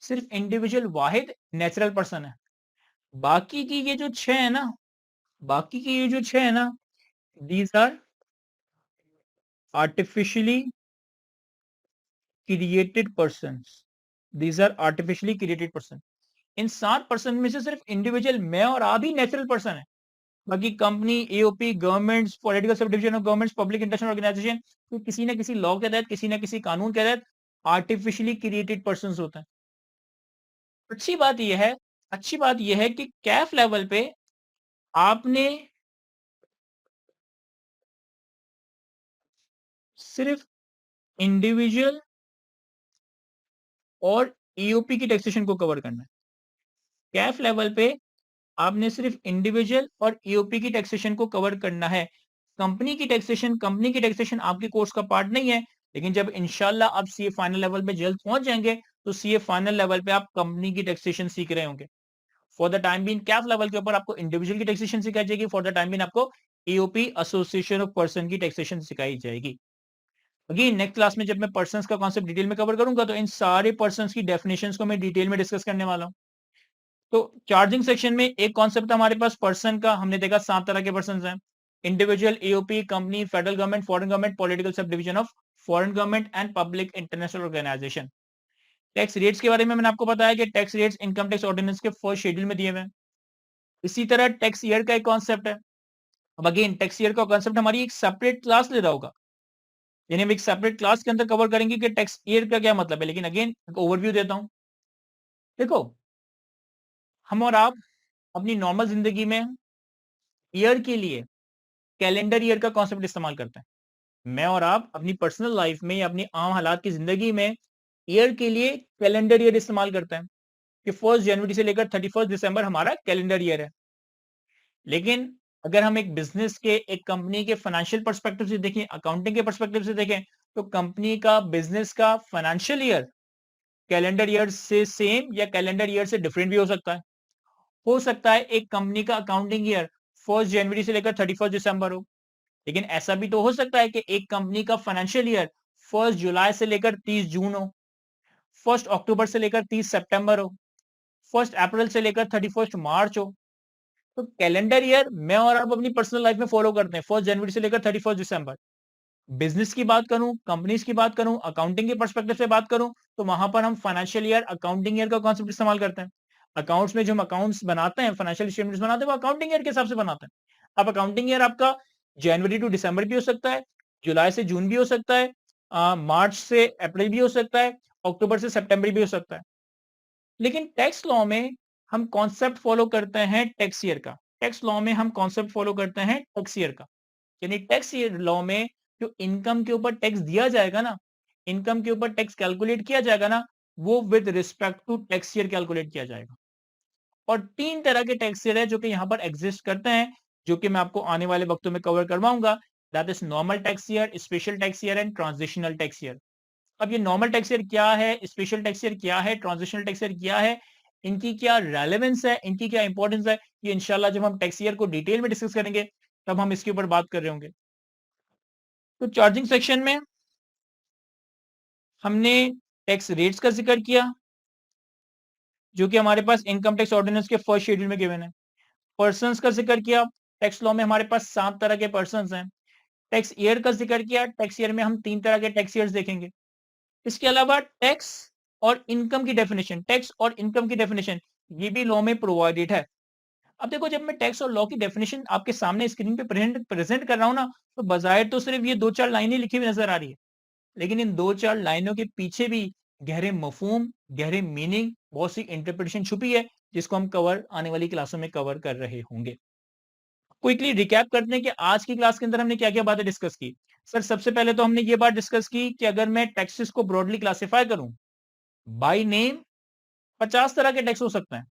Speaker 1: सिर्फ इंडिविजुअल वाहिद नेचुरल पर्सन है। बाकी की ये जो 6 है ना, these are artificially created persons, these are artificially created person. इन 7 पर्सन में से सिर्फ इंडिविजुअल मैं और आप ही नेचुरल पर्सन है। बाकी company, AOP, governments, political sub division of governments, public international organization, तो किसी ना किसी लॉ के तहत, किसी ना किसी कानून के तहत आर्टिफिशियली क्रिएटेड पर्सन होते हैं। अच्छी बात यह है, अच्छी बात यह है कि कैफ लेवल पे आपने सिर्फ इंडिविजुअल और ईओपी की टैक्सेशन को कवर करना है। कैफ लेवल पे आपने सिर्फ इंडिविजुअल और ईओपी की टैक्सेशन को कवर करना है। कंपनी की टैक्सेशन आपके कोर्स का पार्ट नहीं है, लेकिन जब इंशाल्लाह आप सीए फाइनल लेवल पे जल्द पहुंच जाएंगे, तो सीए फाइनल लेवल पे आप कंपनी की टैक्सेशन सीख रहे होंगे। For the time being Kaif level के ऊपर आपको इंडिविजुअल की टैक्सेशन सिखाई जाएगी, फॉर द टाइम बीइंग आपको ईओपी, एसोसिएशन ऑफ पर्सन की टैक्सेशन सिखाई जाएगी। अगेन नेक्स्ट क्लास में जब मैं पर्सन्स का कॉन्सेप्ट डिटेल में कवर करूंगा, तो इन सारे पर्सन्स की डेफिनेशंस को मैं डिटेल में डिस्कस करने वाला हूं। तो चार्जिंग सेक्शन में एक कॉन्सेप्ट था हमारे पास पर्सन का, हमने देखा 7 तरह के पर्सन हैं। Individual, AOP, company, federal government, foreign government, political sub division of foreign government and public international organization. Tax rates के बारे में मैंने आपको बताया कि tax rates income tax ordinance के फर्स्ट शेड्यूल में दिए हुए हैं। इसी तरह टैक्स ईयर का एक कॉन्सेप्ट है। अब अगेन टैक्स ईयर का कॉन्सेप्ट हमारी एक सेपरेट क्लास ले रहा होगा, यानी हम एक सेपरेट क्लास के अंदर कवर करेंगे कि टैक्स ईयर का क्या मतलब है, लेकिन अगेन एक ओवरव्यू देता हूं। देखो, हम और आप अपनी नॉर्मल जिंदगी में ईयर के लिए कैलेंडर ईयर का कॉन्सेप्ट इस्तेमाल करते हैं। मैं और आप अपनी पर्सनल लाइफ में या अपनी आम हालात की जिंदगी में ईयर के लिए कैलेंडर ईयर इस्तेमाल करते हैं कि 1 जनवरी से लेकर 31 दिसंबर हमारा कैलेंडर ईयर है। लेकिन अगर हम एक बिजनेस के, एक कंपनी के फाइनेंशियल पर्सपेक्टिव से देखें, अकाउंटिंग के पर्सपेक्टिव से देखें, तो कंपनी का, बिजनेस का फाइनेंशियल ईयर कैलेंडर ईयर से सेम या कैलेंडर ईयर से डिफरेंट भी हो सकता है। हो सकता है एक कंपनी का अकाउंटिंग ईयर 1 जनवरी से लेकर 31 दिसंबर हो, लेकिन ऐसा भी तो हो सकता है कि एक कंपनी का फाइनेंशियल ईयर 1 जुलाई से लेकर 30 जून हो, 1 अक्टूबर से लेकर 30 सितंबर हो, 1 अप्रैल से लेकर 31 मार्च हो। तो कैलेंडर ईयर मैं और आप अपनी पर्सनल लाइफ में फॉलो करते हैं 1 जनवरी से लेकर 31 दिसंबर। बिजनेस की बात करूं, कंपनीज की बात करूं, अकाउंटिंग के पर्सपेक्टिव से बात करूं, तो वहां पर हम फाइनेंशियल ईयर, अकाउंटिंग ईयर का कॉन्सेप्ट इस्तेमाल करते हैं। अकाउंट्स में जो हम अकाउंट्स बनाते हैं, फाइनेंशियल स्टेटमेंट्स बनाते हैं, वो अकाउंटिंग ईयर के हिसाब से बनाते हैं। अब अकाउंटिंग ईयर आपका जनवरी टू दिसंबर भी हो सकता है, जुलाई से जून भी हो सकता है, मार्च से अप्रैल भी हो सकता है, अक्टूबर से सितंबर भी हो सकता है। लेकिन टैक्स लॉ में हम कॉन्सेप्ट फॉलो करते हैं टैक्स ईयर का। टैक्स लॉ में हम कॉन्सेप्ट फॉलो करते हैं टैक्स ईयर का, यानी टैक्स ईयर लॉ में जो इनकम के ऊपर टैक्स दिया जाएगा ना, इनकम के ऊपर टैक्स कैलकुलेट किया जाएगा ना, वो with respect to tax year calculate किया जाएगा। और 3 तरह के टैक्स ईयर है जो कि यहाँ पर एग्जिस्ट करते हैं, जो कि मैं आपको आने वाले वक्तों में कवर करवाऊंगा। That is normal tax year, special tax year and transitional tax year. अब ये नॉर्मल टैक्स ईयर क्या है, स्पेशल टैक्स ईयर क्या है, ट्रांजिशनल टैक्स ईयर क्या है, इनकी क्या रेलेवेंस है, इनकी क्या इंपॉर्टेंस है, ये इंशाल्लाह जब हम टैक्स ईयर को डिटेल में डिस्कस करेंगे, तब हम इसके ऊपर बात कर रहे होंगे। तो चार्जिंग सेक्शन में हमने टैक्स रेट्स का जिक्र किया, जो कि हमारे पास इनकम टैक्स ऑर्डिनेंस के फर्स्ट शेड्यूल में गिवन है। पर्सन्स का जिक्र किया, टैक्स लॉ में हमारे पास 7 तरह के पर्सन्स हैं। टैक्स ईयर का जिक्र किया, टैक्स ईयर में हम 3 तरह के टैक्स ईयर्स देखेंगे। इसके अलावा टैक्स और इनकम की डेफिनेशन, टैक्स और इनकम की डेफिनेशन ये भी लॉ में प्रोवाइडेड है। अब देखो, जब मैं टैक्स और लॉ की डेफिनेशन आपके सामने स्क्रीन पे प्रेजेंट कर रहा हूं ना, तो बजाय तो सिर्फ ये 2-4 लाइनें लिखी हुई नजर आ रही है, लेकिन इन 2-4 लाइनों के पीछे भी गहरे मफहूम, गहरे मीनिंग, बहुत सी इंटरप्रिटेशन छुपी है, जिसको हम कवर आने वाली क्लासों में कवर कर रहे होंगे। क्विकली रिकैप करते हैं कि आज की क्लास के अंदर हमने क्या-क्या बातें डिस्कस की। सर, सबसे पहले तो हमने ये बात डिस्कस की कि अगर मैं टैक्सेस को ब्रॉडली क्लासिफाई करूं, बाय नेम 50 तरह के टैक्स हो सकते हैं।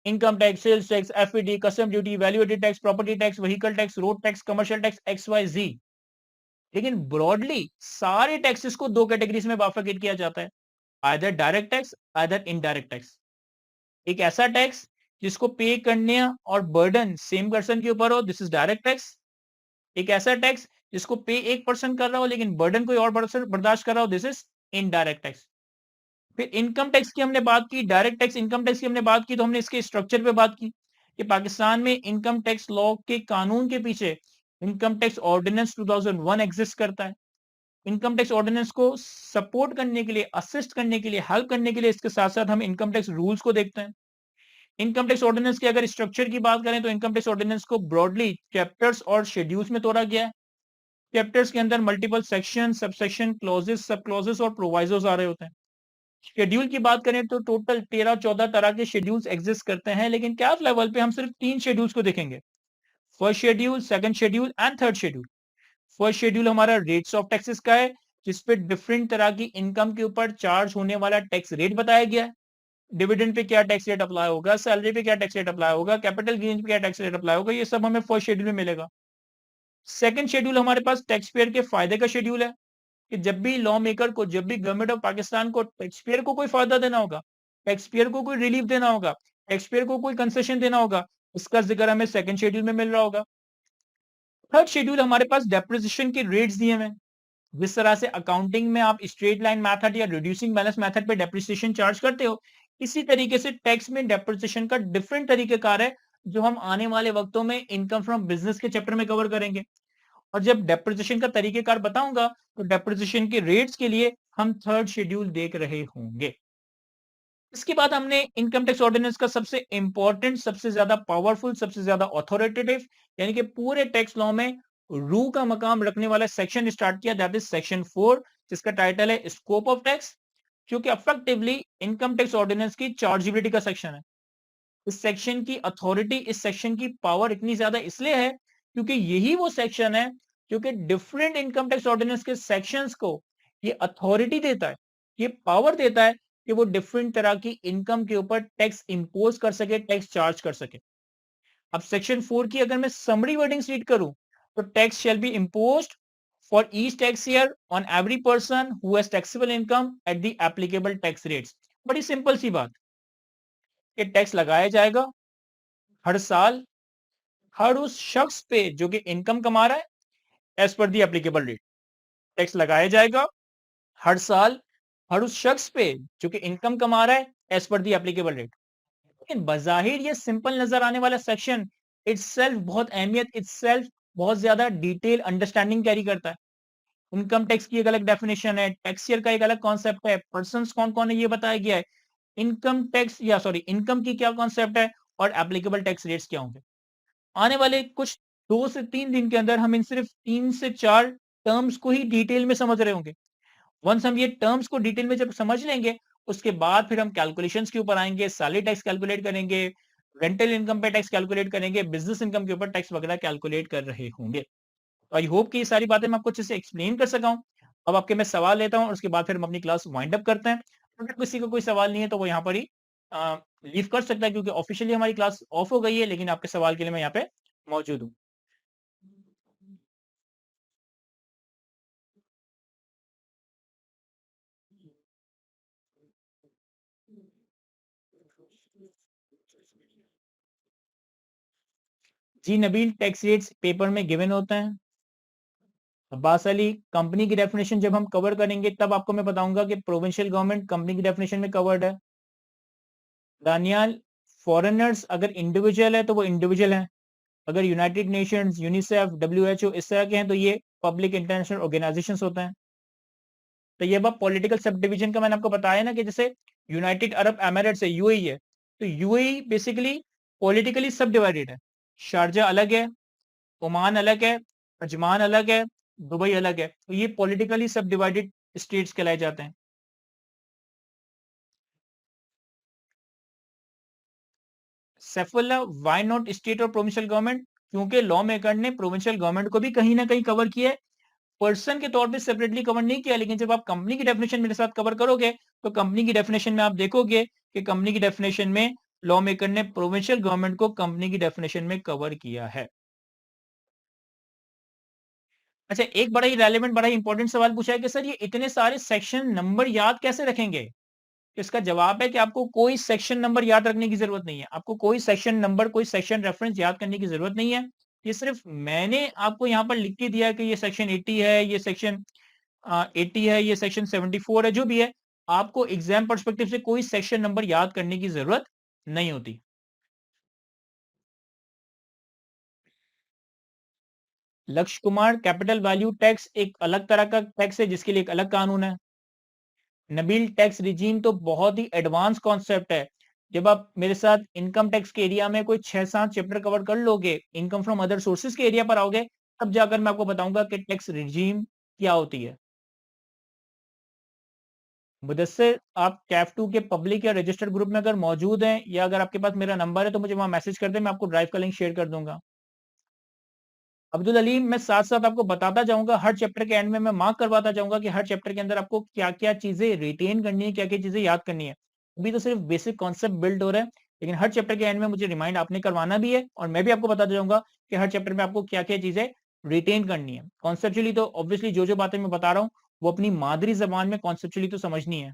Speaker 1: Income tax, sales tax, FED, custom duty, value added tax, property tax, vehicle tax, road tax, commercial tax, X Y Z. लेकिन ब्रॉडली सारे टैक्सेस को 2 कैटेगरीज में बाइफरकेट किया जाता है, either direct tax, either indirect tax. एक ऐसा tax जिसको पे करने और बर्डन सेम पर्सन के ऊपर हो, दिस इज डायरेक्ट टैक्स। एक ऐसा टैक्स जिसको पे एक पर्सन कर रहा हो लेकिन बर्डन कोई और पर्सन बर्दाश्त कर रहा हो, दिस इज इनडायरेक्ट टैक्स। फिर इनकम टैक्स की हमने बात की, डायरेक्ट टैक्स, इनकम टैक्स की हमने बात की, तो हमने इसके स्ट्रक्चर पे बात की कि पाकिस्तान में इनकम टैक्स लॉ के कानून के पीछे इनकम टैक्स ऑर्डिनेंस 2001 एग्जिस्ट करता है। इनकम टैक्स ऑर्डिनेंस को सपोर्ट करने के लिए, असिस्ट करने के लिए, हेल्प करने के लिए इसके साथ-साथ हम इनकम टैक्स रूल्स को देखते हैं। इनकम टैक्स ऑर्डिनेंस के अगर स्ट्रक्चर की बात करें तो इनकम टैक्स ऑर्डिनेंस को ब्रॉडली चैप्टर्स और शेड्यूल्स में तोड़ा गया है। चैप्टर्स के अंदर मल्टीपल सेक्शन, सबसेक्शन, क्लॉजेस, सब क्लॉजेस और प्रोवाइजोस आ रहे होते हैं। शेड्यूल की बात करें तो टोटल 13-14 तरह के शेड्यूल्स एग्जिस्ट करते हैं, लेकिन कैप लेवल पे हम सिर्फ 3 शेड्यूल्स को देखेंगे। First schedule, second schedule and third schedule. First schedule हमारा रेट्स ऑफ टैक्सेस का है, जिसपे डिफरेंट तरह की इनकम के ऊपर चार्ज होने वाला टैक्स रेट बताया गया है। डिविडेंड पे क्या टैक्स रेट अप्लाई होगा, सैलरी पे क्या टैक्स रेट अप्लाई होगा, कैपिटल गेन पे क्या टैक्स रेट अप्लाई होगा, ये सब हमें फर्स्ट शेड्यूल में मिलेगा। सेकंड शेड्यूल हमारे पास टैक्स पेयर के फायदे का शेड्यूल है, कि जब भी लॉ मेकर को, जब भी गवर्नमेंट ऑफ पाकिस्तान को टैक्स पेयर को कोई फायदा देना होगा, टैक्स पेयर को कोई रिलीफ देना होगा, टैक्स पेयर को कोई कंसेशन देना होगा, इसका जिक्र हमें सेकंड शेड्यूल में मिल रहा होगा। थर्ड शेड्यूल हमारे पास डेप्रिसिएशन के रेट्स दिए हुए हैं। जिस तरह से अकाउंटिंग में आप स्ट्रेट लाइन मेथड या रिड्यूसिंग बैलेंस मेथड पे डेप्रिसिएशन चार्ज करते हो, इसी तरीके से टैक्स में डेप्रिसिएशन का डिफरेंट तरीकेकार है, जो हम आने वाले वक्तों में इनकम फ्रॉम बिजनेस के चैप्टर में कवर करेंगे। और जब डेप्रिसिएशन का तरीकेकार बताऊंगा तो डेप्रिसिएशन के रेट्स के लिए हम थर्ड शेड्यूल देख रहे होंगे। इसके बाद हमने इनकम टैक्स ऑर्डिनेंस का सबसे इंपॉर्टेंट, सबसे ज्यादा पावरफुल, सबसे ज्यादा ऑथोरिटेटिव, यानी कि पूरे टैक्स लॉ में रू का मकाम रखने वाला सेक्शन स्टार्ट किया, दैट इज सेक्शन 4, जिसका टाइटल है स्कोप ऑफ टैक्स, जो कि अफेक्टिवली इनकम टैक्स ऑर्डिनेंस की चार्जेबिलिटी का सेक्शन है। इस सेक्शन की अथॉरिटी, इस सेक्शन की पावर इतनी ज्यादा इसलिए है क्योंकि यही वो सेक्शन है जो कि डिफरेंट इनकम टैक्स ऑर्डिनेंस के सेक्शंस को ये अथॉरिटी देता है, ये पावर देता है कि वो डिफरेंट तरह की इनकम के ऊपर टैक्स इंपोज कर सके, टैक्स चार्ज कर सके। अब सेक्शन 4 की अगर मैं समरी वर्डिंग रीड करूं तो tax shall be imposed for each tax year on every person who has taxable income at the applicable tax rates. बड़ी सिंपल सी बात, कि टैक्स लगाया जाएगा हर साल हर उस शख्स पे जो कि इनकम कमा रहा है एज पर दी एप्लीकेबल रेट। टैक्स लगाया जाएगा हर साल हर उस शख्स पे जो कि इनकम कमा रहा है एज पर दी एप्लीकेबल रेट। लेकिन बजाहिर ये सिंपल नजर आने वाला सेक्शन इटसेल्फ बहुत अहमियत, इटसेल्फ बहुत ज्यादा डिटेल अंडरस्टैंडिंग कैरी करता है। इनकम टैक्स की एक अलग डेफिनेशन है, टैक्सियर का एक अलग कॉन्सेप्ट है, पर्सन कौन कौन है ये बताया गया है, इनकम टैक्स या सॉरी इनकम की क्या कॉन्सेप्ट है, और एप्लीकेबल टैक्स रेट्स क्या होंगे। आने वाले कुछ 2 से 3 दिन के अंदर हम इन सिर्फ 3 से 4 टर्म्स को ही डिटेल में समझ रहे होंगे। वंस हम ये टर्म्स को डिटेल में जब समझ लेंगे, उसके बाद फिर हम कैलकुलेशंस के ऊपर आएंगे, सैलरी टैक्स कैलकुलेट करेंगे, रेंटल इनकम पे टैक्स कैलकुलेट करेंगे, बिजनेस इनकम के ऊपर टैक्स वगैरह कैलकुलेट कर रहे होंगे। तो आई होप कि ये सारी बातें मैं आपको अच्छे से एक्सप्लेन कर सका हूँ। अब आपके मैं सवाल लेता हूँ और उसके बाद फिर हम अपनी क्लास वाइंड अप करते हैं। अगर किसी को कोई सवाल नहीं है तो वो यहाँ पर ही लीव कर सकता है, क्योंकि ऑफिशियली हमारी क्लास ऑफ हो गई है, लेकिन आपके सवाल के लिए मैं यहाँ पे मौजूद हूँ। जी नबील, टैक्स रेट्स पेपर में गिवन होते हैं। अब्बास अली, कंपनी की डेफिनेशन जब हम कवर करेंगे तब आपको मैं बताऊंगा कि प्रोविंशियल गवर्नमेंट कंपनी की डेफिनेशन में कवर्ड है। दानियाल, फॉरेनर्स अगर इंडिविजुअल है तो वो इंडिविजुअल है, अगर यूनाइटेड नेशंस, यूनिसेफ, डब्ल्यूएचओ इस तरह के हैं तो ये पब्लिक इंटरनेशनल ऑर्गेनाइजेशंस होते हैं। तो ये अब पॉलिटिकल सब डिवीजन का मैंने आपको बताया ना, कि जैसे यूनाइटेड अरब एमिरेट्स है, यूएई है, तो यूएई बेसिकली पॉलिटिकली सब डिवाइडेड है। शारजा अलग है, ओमान अलग है, अजमान अलग है, दुबई अलग है, तो ये पॉलिटिकली सब डिवाइडेड स्टेट्स कहलाए जाते हैं। सेफुल्ला, व्हाई नॉट स्टेट और प्रोविंशियल गवर्नमेंट? क्योंकि लॉ मेकर ने प्रोविंशियल गवर्नमेंट को भी कहीं ना कहीं कवर किया है, पर्सन के तौर पे सेपरेटली कवर नहीं किया, लेकिन जब आप कंपनी की डेफिनेशन मेरे साथ कवर करोगे तो कंपनी की डेफिनेशन में आप देखोगे कि कंपनी की डेफिनेशन में लॉ मेकर ने प्रोविंशियल गवर्नमेंट को कंपनी की डेफिनेशन में कवर किया है। अच्छा, एक बड़ा ही रेलेवेंट, बड़ा ही इंपॉर्टेंट सवाल पूछा है कि सर ये इतने सारे सेक्शन नंबर याद कैसे रखेंगे? तो इसका जवाब है कि आपको कोई सेक्शन नंबर याद रखने की जरूरत नहीं है, आपको कोई सेक्शन नंबर, कोई सेक्शन रेफरेंस याद करने की जरूरत नहीं है। ये सिर्फ मैंने आपको यहाँ पर लिख के दिया है कि ये सेक्शन 80 है, ये सेक्शन 80 है, ये सेक्शन 74 है, जो भी है, आपको एग्जाम पर्सपेक्टिव से कोई सेक्शन नंबर याद करने की जरूरत नहीं होती। लक्ष्य कुमार, कैपिटल वैल्यू टैक्स एक अलग तरह का टैक्स है जिसके लिए एक अलग कानून है। नबील, टैक्स रिजीम तो बहुत ही एडवांस कॉन्सेप्ट है। जब आप मेरे साथ इनकम टैक्स के एरिया में कोई 6-7 चैप्टर कवर कर लोगे, इनकम फ्रॉम अदर सोर्सेज के एरिया पर आओगे, तब जाकर मैं आपको बताऊंगा कि टैक्स रिजीम क्या होती है। मुदस्सिर, आप कैफ 2 के पब्लिक या रजिस्टर्ड ग्रुप में अगर मौजूद हैं या अगर आपके पास मेरा नंबर है तो मुझे वहां मैसेज कर दें, मैं आपको ड्राइव का लिंक शेयर कर दूंगा। अब्दुल अलीम, मैं साथ साथ आपको बताता जाऊंगा, हर चैप्टर के एंड में मैं मार्क करवाता जाऊंगा कि हर चैप्टर के अंदर आपको क्या क्या चीजें रिटेन करनी है, क्या क्या चीजें याद करनी है। अभी तो सिर्फ बेसिक कॉन्सेप्ट बिल्ड हो रहा है, लेकिन हर चैप्टर के एंड में मुझे रिमाइंड आपने करवाना भी है और मैं भी आपको बताता जाऊंगा कि हर चैप्टर में आपको क्या क्या चीजें रिटेन करनी है। कॉन्सेप्चुअली तो ऑब्वियसली जो जो बातें मैं बता रहा हूँ वो अपनी मादरी जबान में कॉन्सेप्चुअली तो समझनी है।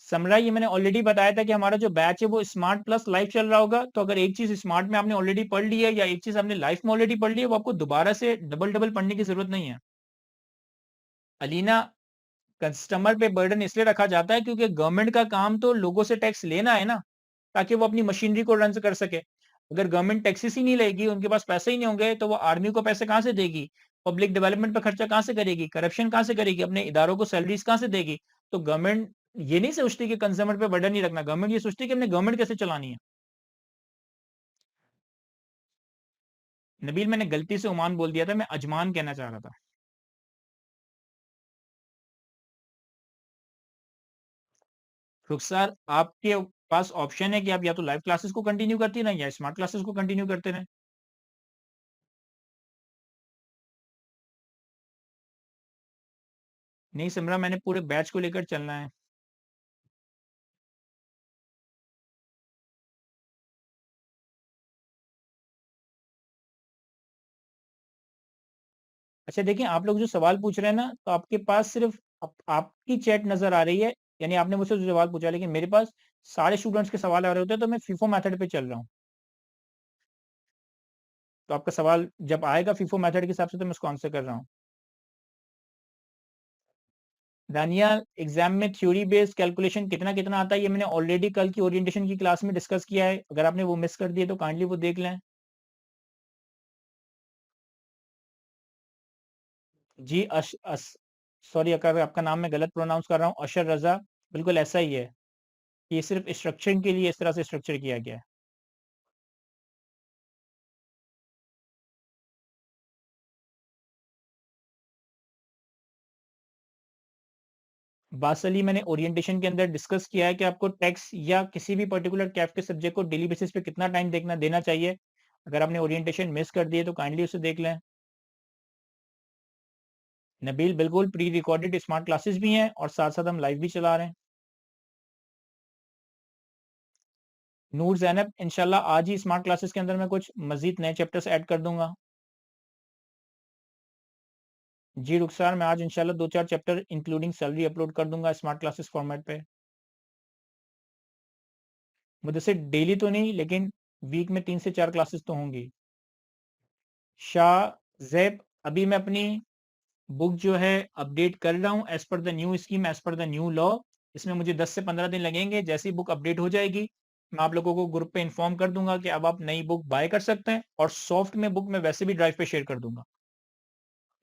Speaker 1: समरा, ये मैंने ऑलरेडी बताया था कि हमारा जो बैच है वो स्मार्ट प्लस लाइव चल रहा होगा, तो अगर एक चीज स्मार्ट में आपने ऑलरेडी पढ़ ली है या एक चीज आपने लाइफ में ऑलरेडी पढ़ ली है, वो आपको दोबारा से डबल डबल पढ़ने की जरूरत नहीं है। अलीना, कस्टमर पे बर्डन इसलिए रखा जाता है क्योंकि गवर्नमेंट का काम तो लोगों से टैक्स लेना है ना, ताकि वो अपनी मशीनरी को रन कर सके। अगर गवर्नमेंट टैक्सेस ही नहीं लेगी, उनके पास पैसे ही नहीं होंगे, तो वो आर्मी को पैसे कहाँ से देगी, पब्लिक डेवलपमेंट पर खर्चा कहाँ से करेगी, करप्शन कहाँ से करेगी, अपने इदारों को सैलरीज कहाँ से देगी। तो गवर्नमेंट ये नहीं सोचती कि कंज्यूमर पे बर्डन नहीं रखना, गवर्नमेंट ये सोचती है कि हमने गवर्नमेंट कैसे चलानी है। नबील, मैंने गलती से ओमान बोल दिया था, मैं अजमान कहना चाह रहा था। रुखसार, आपके पास ऑप्शन है कि आप या तो लाइव क्लासेस को कंटिन्यू करती रहें या स्मार्ट क्लासेस को कंटिन्यू करते रहें। नहीं सिमरा, मैंने पूरे बैच को लेकर चलना है। अच्छा देखिए, आप लोग जो सवाल पूछ रहे हैं ना, तो आपके पास सिर्फ आपकी चैट नजर आ रही है, यानी आपने मुझसे जो सवाल पूछा, लेकिन मेरे पास सारे स्टूडेंट्स के सवाल आ रहे होते हैं, तो मैं फीफो मेथड पे चल रहा हूँ। तो आपका सवाल जब आएगा फीफो मेथड के हिसाब से तो मैं उसको आंसर कर रहा हूँ। दानिया, एग्जाम में थ्योरी बेस्ड कैलकुलेशन कितना कितना आता है, ये मैंने ऑलरेडी कल की ओरिएंटेशन की क्लास में डिस्कस किया है। अगर आपने वो मिस कर दिए तो काइंडली वो देख लें। जी, अश अस सॉरी अगर आपका नाम मैं गलत प्रोनाउंस कर रहा हूँ, अशर रजा, बिल्कुल ऐसा ही है। ये सिर्फ स्ट्रक्चरिंग के लिए इस तरह से स्ट्रक्चर किया गया है। बासली, मैंने ओरिएंटेशन के अंदर डिस्कस किया है कि आपको टैक्स या किसी भी पर्टिकुलर कैफ के सब्जेक्ट को डेली बेसिस पे कितना टाइम देखना देना चाहिए। अगर आपने ओरिएंटेशन मिस कर दिए तो काइंडली उसे देख लें। नबील, बिल्कुल प्री रिकॉर्डेड स्मार्ट क्लासेस भी हैं और साथ साथ हम लाइव भी चला रहे हैं। नूर जैनब, इंशाल्लाह आज ही स्मार्ट क्लासेस के अंदर मैं कुछ मजीद नए चैप्टर्स ऐड कर दूंगा। जी रुखसार, मैं आज इंशाल्लाह 2-4 चैप्टर इंक्लूडिंग सैलरी अपलोड कर दूंगा स्मार्ट क्लासेस फॉर्मेट पे। मुझे से डेली तो नहीं, लेकिन वीक में 3 से 4 क्लासेस तो होंगी। शाह जैब, अभी मैं अपनी बुक जो है अपडेट कर रहा हूँ as per the new scheme, as per the new law. इसमें मुझे 10 से 15 दिन लगेंगे। जैसे ही बुक अपडेट हो जाएगी, मैं आप लोगों को ग्रुप पे इन्फॉर्म कर दूंगा कि अब आप नई बुक बाय कर सकते हैं, और सॉफ्ट में बुक मैं वैसे भी ड्राइव पे शेयर कर दूंगा।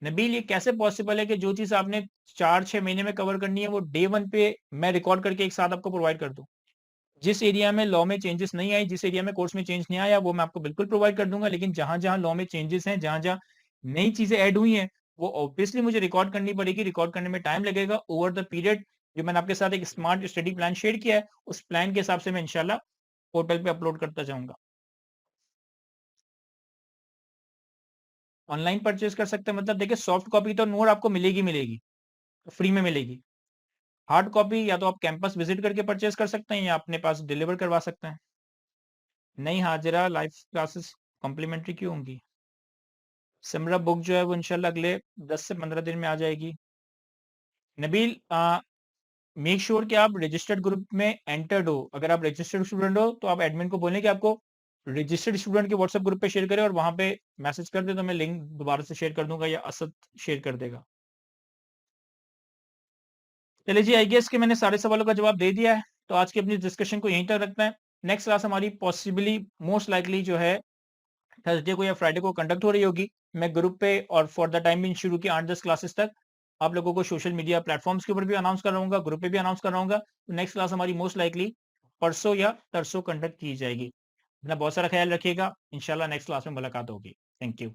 Speaker 1: नबील, ये कैसे पॉसिबल है कि जो चीज आपने 4-6 महीने में कवर करनी है वो डे 1 पे मैं रिकॉर्ड करके एक साथ आपको प्रोवाइड कर दूं। जिस एरिया में लॉ में चेंजेस नहीं आई, जिस एरिया में कोर्स में चेंज नहीं आया, वो मैं आपको बिल्कुल प्रोवाइड कर दूंगा। लेकिन जहां जहां लॉ में चेंजेस हैं, जहां जहां नई चीजें ऐड हुई हैं, वो ऑब्वियसली मुझे रिकॉर्ड करनी पड़ेगी। रिकॉर्ड करने में टाइम लगेगा ओवर द पीरियड। जो मैंने आपके साथ एक स्मार्ट स्टडी प्लान शेयर किया है, उस प्लान के हिसाब से मैं इंशाल्लाह पोर्टल पे अपलोड करता जाऊंगा। ऑनलाइन परचेज कर सकते हैं मतलब, देखिए सॉफ्ट कॉपी तो नोट आपको मिलेगी मिलेगी, फ्री में मिलेगी। हार्ड कॉपी या तो आप कैंपस विजिट करके परचेज कर सकते हैं या अपने पास डिलीवर करवा सकते हैं। नहीं हाजिरा लाइव क्लासेस कॉम्प्लीमेंट्री क्यों होंगी? सिमरा, बुक जो है वो इंशाल्लाह अगले 10 से 15 दिन में आ जाएगी। नबील, मेक श्योर कि आप रजिस्टर्ड ग्रुप में एंटर्ड हो। अगर आप रजिस्टर्ड स्टूडेंट हो तो आप एडमिन को बोलें कि आपको रजिस्टर्ड स्टूडेंट के व्हाट्सएप ग्रुप पे शेयर करें, और वहां पे मैसेज कर दे तो मैं लिंक दोबारा से शेयर कर दूंगा या असद शेयर कर देगा। चलिए जी, आई गेस कि मैंने सारे सवालों का जवाब दे दिया है, तो आज की अपनी डिस्कशन को यहीं तक रखते हैं। नेक्स्ट क्लास हमारी पॉसिबली मोस्ट लाइकली जो है थर्सडे को या फ्राइडे को कंडक्ट हो रही होगी। मैं ग्रुप पे और फॉर द टाइम बिंग शुरू की 8-10 क्लासेस तक आप लोगों को सोशल मीडिया प्लेटफॉर्म्स के ऊपर भी अनाउंस कर रहूँगा, ग्रुप पे भी अनाउंस कर रहूँगा। तो नेक्स्ट क्लास हमारी मोस्ट लाइकली परसों या तरसों कंडक्ट की जाएगी। अपना बहुत सारा ख्याल रखिएगा। इंशाल्लाह नेक्स्ट क्लास में मुलाकात होगी। Thank you.